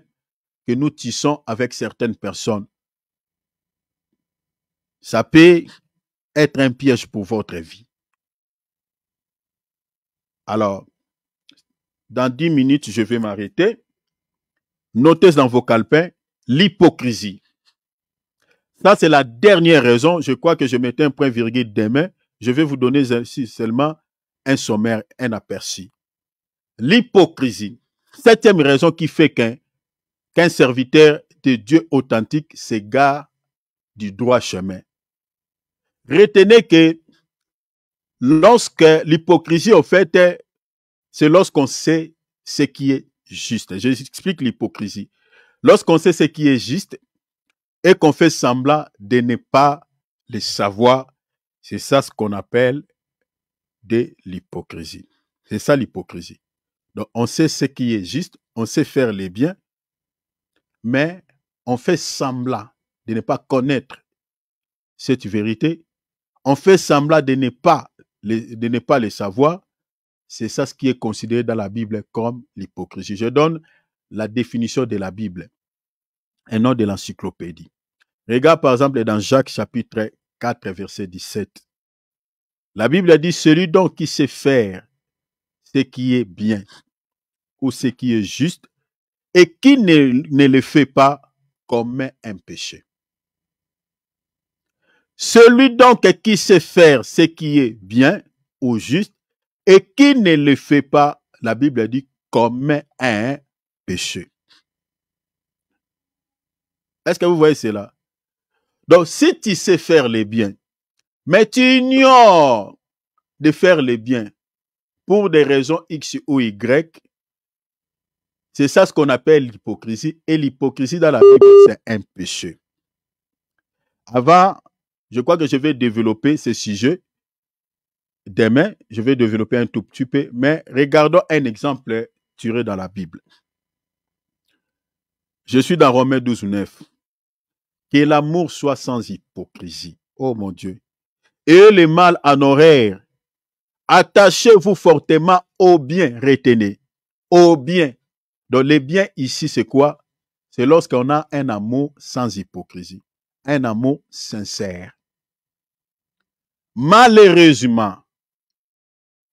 que nous tissons avec certaines personnes. Ça peut être un piège pour votre vie. Alors, dans 10 minutes, je vais m'arrêter. Notez dans vos calepins l'hypocrisie. Ça, c'est la dernière raison. Je crois que je mettais un point virgule demain. Je vais vous donner ainsi seulement un sommaire, un aperçu. L'hypocrisie. Septième raison qui fait qu'un serviteur de Dieu authentique s'égare du droit chemin. Retenez que lorsque l'hypocrisie, en fait, c'est lorsqu'on sait ce qui est juste. Je explique l'hypocrisie. Lorsqu'on sait ce qui est juste et qu'on fait semblant de ne pas le savoir, c'est ça ce qu'on appelle de l'hypocrisie. C'est ça l'hypocrisie. Donc, on sait ce qui est juste, on sait faire les biens, mais on fait semblant de ne pas connaître cette vérité. On fait semblant de ne pas le savoir. C'est ça ce qui est considéré dans la Bible comme l'hypocrisie. Je donne la définition de la Bible et non de l'encyclopédie. Regarde par exemple dans Jacques chapitre 4, verset 17. La Bible dit, celui donc qui sait faire ce qui est bien ou ce qui est juste et qui ne le fait pas commet un péché. Celui donc qui sait faire ce qui est bien ou juste et qui ne le fait pas, la Bible dit, commet un péché. Est-ce que vous voyez cela? Donc, si tu sais faire les biens, mais tu ignores de faire les biens pour des raisons X ou Y, c'est ça ce qu'on appelle l'hypocrisie. Et l'hypocrisie dans la Bible, c'est un péché. Avant, je crois que je vais développer ce sujet. Demain, je vais développer un tout petit peu, mais regardons un exemple tiré dans la Bible. Je suis dans Romains 12, 9. Que l'amour soit sans hypocrisie. Oh mon Dieu. Et le mal en horaire. Attachez-vous fortement au bien, retenez. Au bien. Donc les biens ici, c'est quoi? C'est lorsqu'on a un amour sans hypocrisie. Un amour sincère. Malheureusement,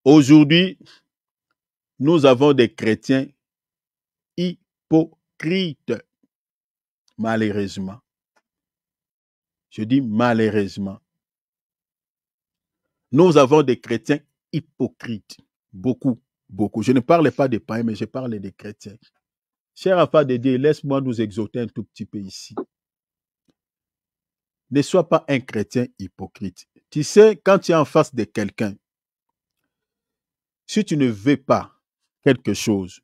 aujourd'hui, nous avons des chrétiens hypocrites. Malheureusement. Je dis malheureusement. Nous avons des chrétiens hypocrites. Beaucoup, beaucoup. Je ne parle pas des païens, mais je parle des chrétiens. Cher enfant de Dieu, laisse-moi nous exhorter un tout petit peu ici. Ne sois pas un chrétien hypocrite. Tu sais, quand tu es en face de quelqu'un, si tu ne veux pas quelque chose,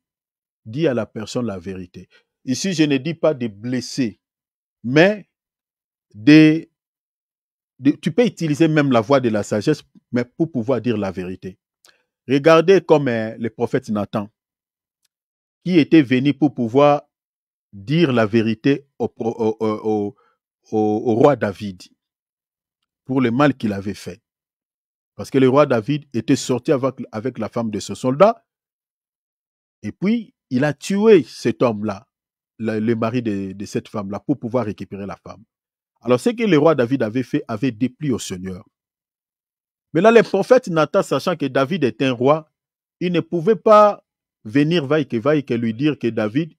dis à la personne la vérité. Ici, je ne dis pas de blesser, mais tu peux utiliser même la voix de la sagesse, mais pour pouvoir dire la vérité. Regardez comme le prophète Nathan, qui était venu pour pouvoir dire la vérité au roi David, pour le mal qu'il avait fait. Parce que le roi David était sorti avec la femme de ce soldat, et puis il a tué cet homme-là, le mari de cette femme-là, pour pouvoir récupérer la femme. Alors ce que le roi David avait fait avait déplu au Seigneur. Mais là, le prophète Nathan, sachant que David est un roi, il ne pouvait pas venir vaille que lui dire que David,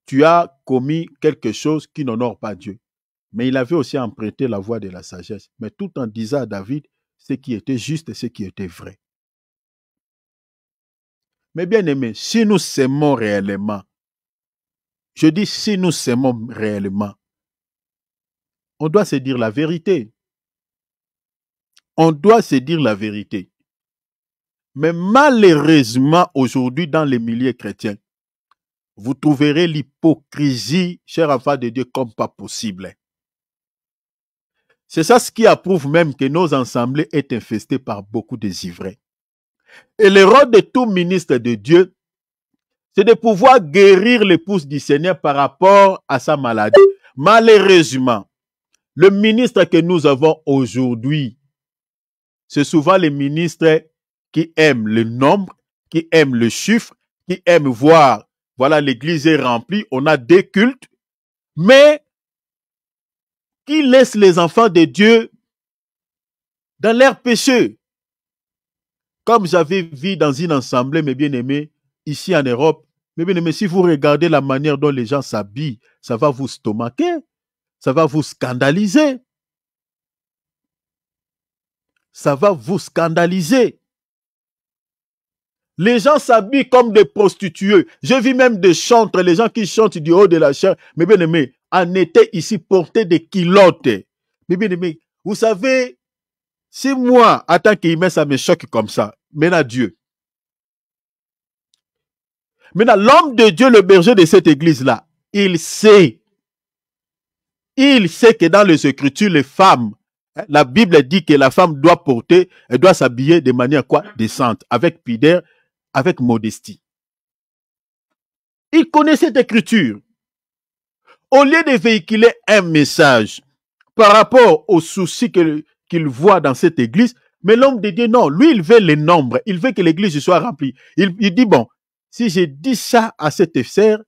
tu as commis quelque chose qui n'honore pas Dieu. Mais il avait aussi emprunté la voie de la sagesse, mais tout en disant à David ce qui était juste et ce qui était vrai. Mais bien aimé, si nous s'aimons réellement, je dis si nous s'aimons réellement, on doit se dire la vérité. On doit se dire la vérité. Mais malheureusement, aujourd'hui, dans les milieux chrétiens, vous trouverez l'hypocrisie, cher enfant de Dieu, comme pas possible. C'est ça ce qui approuve même que nos assemblées est infestées par beaucoup de désivrés. Et le rôle de tout ministre de Dieu, c'est de pouvoir guérir l'épouse du Seigneur par rapport à sa maladie. Malheureusement, le ministre que nous avons aujourd'hui, c'est souvent les ministres qui aiment le nombre, qui aiment le chiffre, qui aiment voir, voilà, l'église est remplie, on a des cultes, mais qui laissent les enfants de Dieu dans leurs péchés. Comme j'avais vu dans une assemblée, mes bien-aimés, ici en Europe, mes bien-aimés, si vous regardez la manière dont les gens s'habillent, ça va vous stomaquer, ça va vous scandaliser. Ça va vous scandaliser. Les gens s'habillent comme des prostituées. J'ai vu même des chantres, les gens qui chantent du haut de la chair. Mais bien aimé, en été ici, porter des culottes. Mais bien aimé, vous savez, si moi, en tant qu'humain, ça me choque comme ça, maintenant Dieu. Maintenant, l'homme de Dieu, le berger de cette église-là, il sait que dans les Écritures, les femmes, la Bible dit que la femme doit porter, elle doit s'habiller de manière quoi? Décente, avec pudeur, avec modestie. Il connaît cette écriture. Au lieu de véhiculer un message par rapport aux soucis qu'il voit dans cette église, mais l'homme de Dieu, non, lui, il veut les nombres, il veut que l'église soit remplie. Il dit, bon, si j'ai dit ça à cette sœur,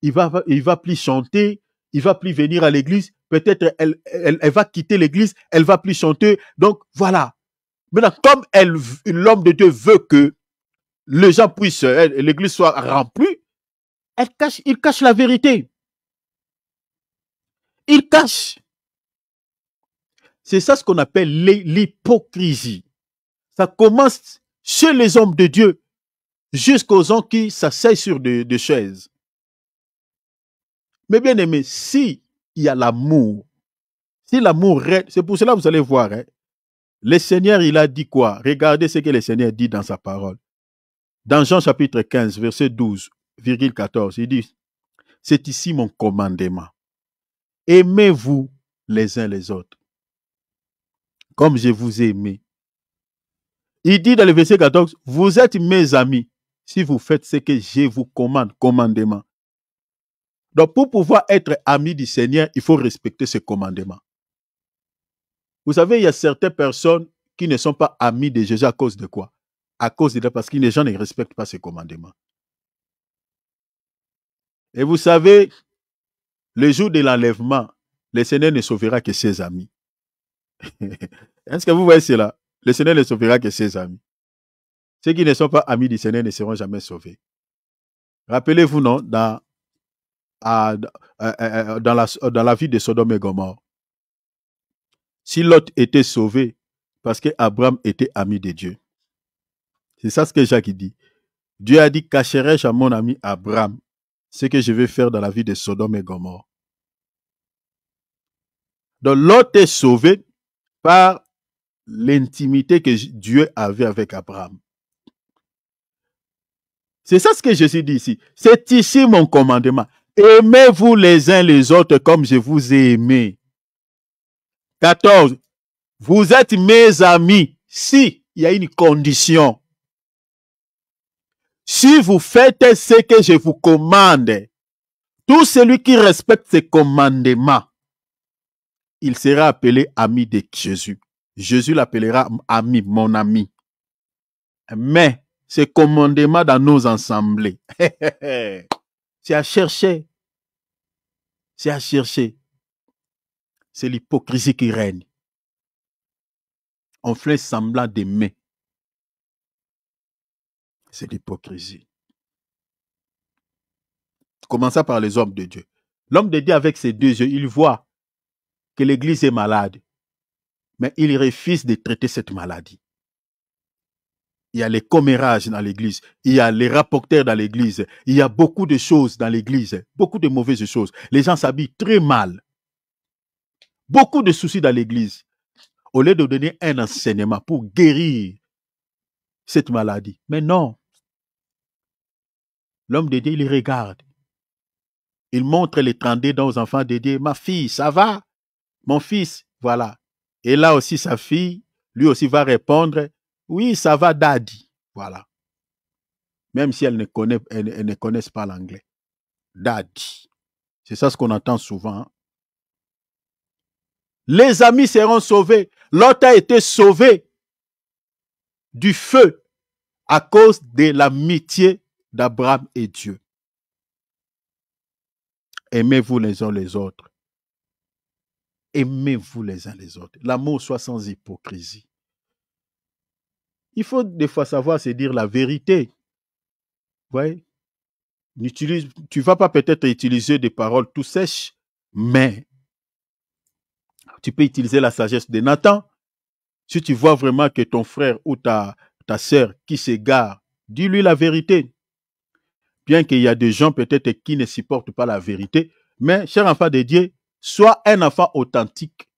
il va plus chanter, il va plus venir à l'église, peut-être elle va quitter l'église, elle va plus chanter. Donc, voilà. Maintenant, comme l'homme de Dieu veut que les gens puissent, l'église soit remplie, il cache la vérité. Il cache. C'est ça ce qu'on appelle l'hypocrisie. Ça commence chez les hommes de Dieu jusqu'aux gens qui s'asseyent sur des chaises. Mais bien aimé, si il y a l'amour, si l'amour règne, c'est pour cela que vous allez voir, hein, le Seigneur, il a dit quoi? Regardez ce que le Seigneur dit dans sa parole. Dans Jean chapitre 15, verset 12,14, il dit, c'est ici mon commandement. Aimez-vous les uns les autres, comme je vous ai aimé. Il dit dans le verset 14, vous êtes mes amis si vous faites ce que je vous commande, commandement. Donc pour pouvoir être ami du Seigneur, il faut respecter ce commandement. Vous savez, il y a certaines personnes qui ne sont pas amis de Jésus à cause de quoi? À cause de parce que les gens ne respectent pas ce commandement. Et vous savez, le jour de l'enlèvement, le Seigneur ne sauvera que ses amis. Est-ce que vous voyez cela? Le Seigneur ne sauvera que ses amis. Ceux qui ne sont pas amis du Seigneur ne seront jamais sauvés. Rappelez-vous, non, dans la vie de Sodome et Gomorrhe, si Lot était sauvé, parce qu'Abraham était ami de Dieu. C'est ça ce que Jacques dit. Dieu a dit, cacherai-je à mon ami Abraham ce que je vais faire dans la vie de Sodome et Gomorrhe. Donc Lot est sauvé par l'intimité que Dieu avait avec Abraham. C'est ça ce que Jésus dit ici. C'est ici mon commandement. Aimez-vous les uns les autres comme je vous ai aimé. 14. Vous êtes mes amis si il y a une condition. Si vous faites ce que je vous commande, tout celui qui respecte ces commandements, il sera appelé ami de Jésus. Jésus l'appellera ami, mon ami. Mais ces commandements dans nos assemblées, c'est à chercher. C'est à chercher. C'est l'hypocrisie qui règne. On fait semblant d'aimer. C'est l'hypocrisie. Commençons par les hommes de Dieu. L'homme de Dieu avec ses deux yeux, il voit que l'église est malade. Mais il refuse de traiter cette maladie. Il y a les commérages dans l'église. Il y a les rapporteurs dans l'église. Il y a beaucoup de choses dans l'église. Beaucoup de mauvaises choses. Les gens s'habillent très mal. Beaucoup de soucis dans l'église. Au lieu de donner un enseignement pour guérir cette maladie. Mais non. L'homme de Dieu, il regarde. Il montre l'étendue aux enfants de Dieu. Ma fille, ça va? Mon fils, voilà. Et là aussi, sa fille, lui aussi va répondre, oui, ça va, daddy. Voilà. Même si elle ne connaissent pas l'anglais. Daddy. C'est ça ce qu'on entend souvent. Les amis seront sauvés. Lot a été sauvé du feu à cause de l'amitié d'Abraham et Dieu. Aimez-vous les uns les autres. Aimez-vous les uns les autres. L'amour soit sans hypocrisie. Il faut des fois savoir se dire la vérité. Vous voyez? Tu ne vas pas peut-être utiliser des paroles tout sèches, mais tu peux utiliser la sagesse de Nathan. Si tu vois vraiment que ton frère ou ta sœur qui s'égare, dis-lui la vérité. Bien qu'il y a des gens peut-être qui ne supportent pas la vérité, mais cher enfant de Dieu, sois un enfant authentique.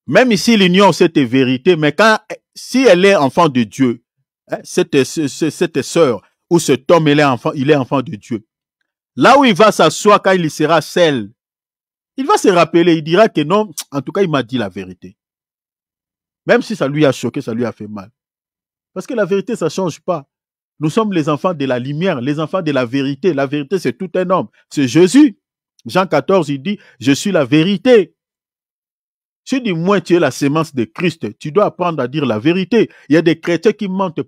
Même ici, l'union, c'est vérité, mais si elle est enfant de Dieu, hein, cette sœur ou cet homme, il est enfant de Dieu. Là où il va s'asseoir quand il sera seul, il va se rappeler, il dira que non, en tout cas, il m'a dit la vérité. Même si ça lui a choqué, ça lui a fait mal. Parce que la vérité, ça ne change pas. Nous sommes les enfants de la lumière, les enfants de la vérité. La vérité, c'est tout un homme. C'est Jésus. Jean 14, il dit, je suis la vérité. Si du moins tu es la sémence de Christ, tu dois apprendre à dire la vérité. Il y a des chrétiens qui mentent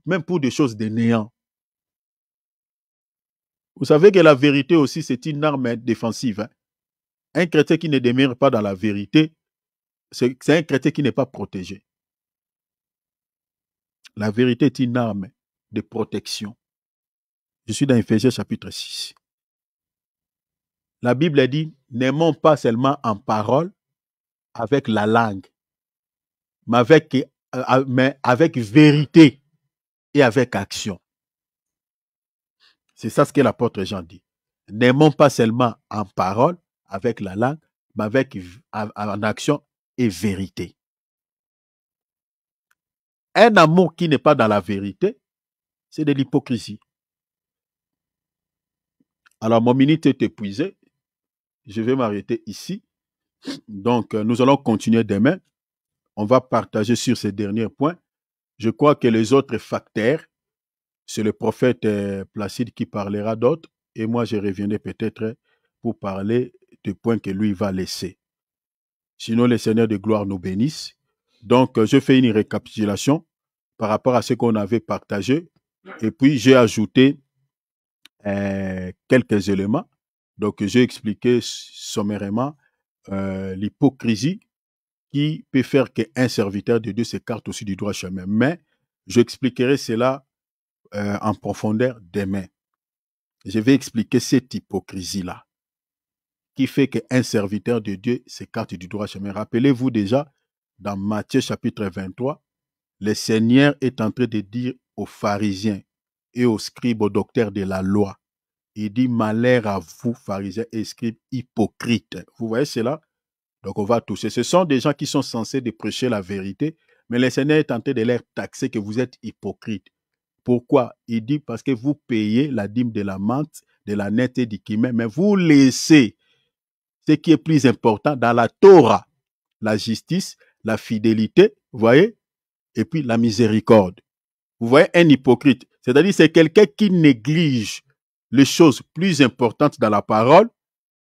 même pour des choses de néant. Vous savez que la vérité aussi, c'est une arme défensive. Hein? Un chrétien qui ne demeure pas dans la vérité, c'est un chrétien qui n'est pas protégé. La vérité est une arme de protection. Je suis dans Éphésiens chapitre 6. La Bible dit, n'aimons pas seulement en parole, avec la langue, mais avec vérité et avec action. C'est ça ce que l'apôtre Jean dit. N'aimons pas seulement en parole, avec la langue, mais en action et vérité. Un amour qui n'est pas dans la vérité, c'est de l'hypocrisie. Alors, mon minute est épuisée. Je vais m'arrêter ici. Donc, nous allons continuer demain. On va partager sur ces derniers points. Je crois que les autres facteurs, c'est le prophète Placide qui parlera d'autres. Et moi, je reviendrai peut-être pour parler des points que lui va laisser. Sinon, le Seigneur de gloire nous bénisse. Donc, je fais une récapitulation par rapport à ce qu'on avait partagé. Et puis, j'ai ajouté quelques éléments. Donc, j'ai expliqué sommairement l'hypocrisie qui peut faire qu'un serviteur de Dieu s'écarte aussi du droit chemin. Mais j'expliquerai cela en profondeur demain. Je vais expliquer cette hypocrisie-là qui fait qu'un serviteur de Dieu s'écarte du droit chemin. Rappelez-vous déjà, dans Matthieu chapitre 23, le Seigneur est en train de dire aux pharisiens et aux scribes, aux docteurs de la loi, il dit malheur à vous, pharisiens et scribes hypocrites. Vous voyez cela? Donc on va toucher. Ce sont des gens qui sont censés de prêcher la vérité, mais le Seigneur est tenté de leur taxer que vous êtes hypocrites. Pourquoi? Il dit parce que vous payez la dîme de la menthe, de la nette et du cumin, mais vous laissez ce qui est plus important dans la Torah, la justice, la fidélité, vous voyez, et puis la miséricorde. Vous voyez un hypocrite, c'est-à-dire c'est quelqu'un qui néglige les choses plus importantes dans la parole,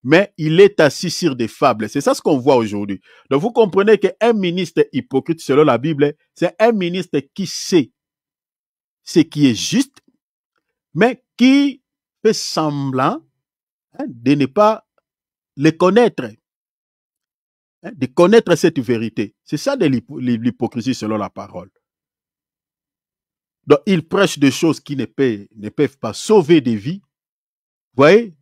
mais il est assis sur des fables. C'est ça ce qu'on voit aujourd'hui. Donc vous comprenez qu'un ministre hypocrite, selon la Bible, c'est un ministre qui sait ce qui est juste, mais qui fait semblant de ne pas le connaître, de connaître cette vérité. C'est ça de l'hypocrisie selon la parole. Donc ils prêchent des choses qui ne peuvent pas sauver des vies. Vous voyez,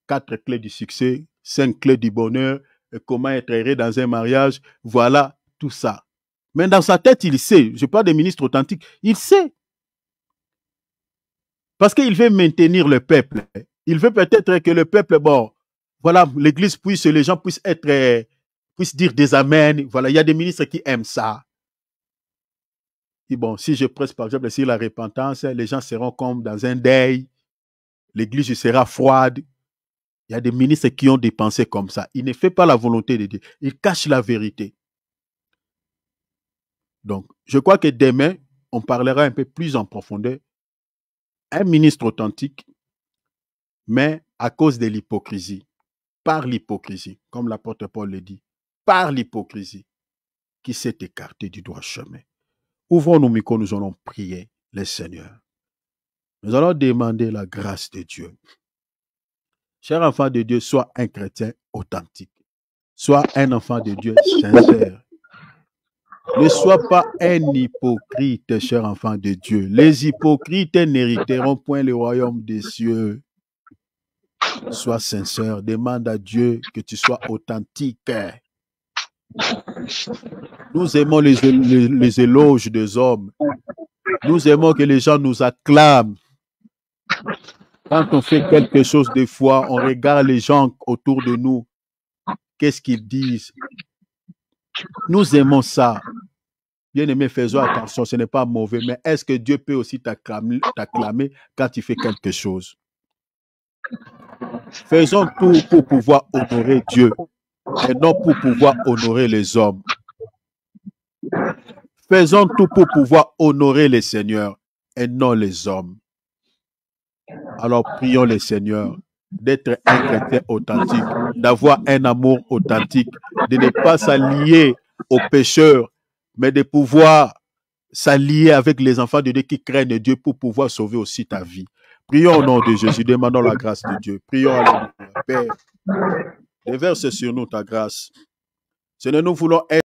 4 clés du succès, 5 clés du bonheur, comment être heureux dans un mariage, voilà tout ça. Mais dans sa tête, il sait, je parle des ministres authentiques, il sait. Parce qu'il veut maintenir le peuple. Il veut peut-être que le peuple, bon, voilà, l'église puisse, les gens puissent dire des amens. Voilà, il y a des ministres qui aiment ça. Et bon, si je presse par exemple sur la repentance, les gens seront comme dans un deuil. L'église sera froide. Il y a des ministres qui ont des pensées comme ça. Il ne fait pas la volonté de Dieu. Il cache la vérité. Donc, je crois que demain, on parlera un peu plus en profondeur. Un ministre authentique, mais à cause de l'hypocrisie, par l'hypocrisie, comme l'apôtre Paul le dit, par l'hypocrisie, qui s'est écarté du droit chemin. Ouvrons nos micros, nous allons prier le Seigneur. Nous allons demander la grâce de Dieu. Cher enfant de Dieu, sois un chrétien authentique. Sois un enfant de Dieu sincère. Ne sois pas un hypocrite, cher enfant de Dieu. Les hypocrites n'hériteront point le royaume des cieux. Sois sincère, demande à Dieu que tu sois authentique. Nous aimons les éloges des hommes. Nous aimons que les gens nous acclament. Quand on fait quelque chose des fois, on regarde les gens autour de nous. Qu'est-ce qu'ils disent? Nous aimons ça. Bien-aimé, faisons attention, ce n'est pas mauvais, mais est-ce que Dieu peut aussi t'acclamer quand tu fais quelque chose? Faisons tout pour pouvoir honorer Dieu et non pour pouvoir honorer les hommes. Faisons tout pour pouvoir honorer les seigneurs et non les hommes. Alors prions les seigneurs d'être un chrétien authentique, d'avoir un amour authentique, de ne pas s'allier aux pécheurs, mais de pouvoir s'allier avec les enfants de Dieu qui craignent Dieu pour pouvoir sauver aussi ta vie. Prions au nom de Jésus, demandons la grâce de Dieu. Prions à Père, déverse sur nous ta grâce. Seigneur, nous voulons être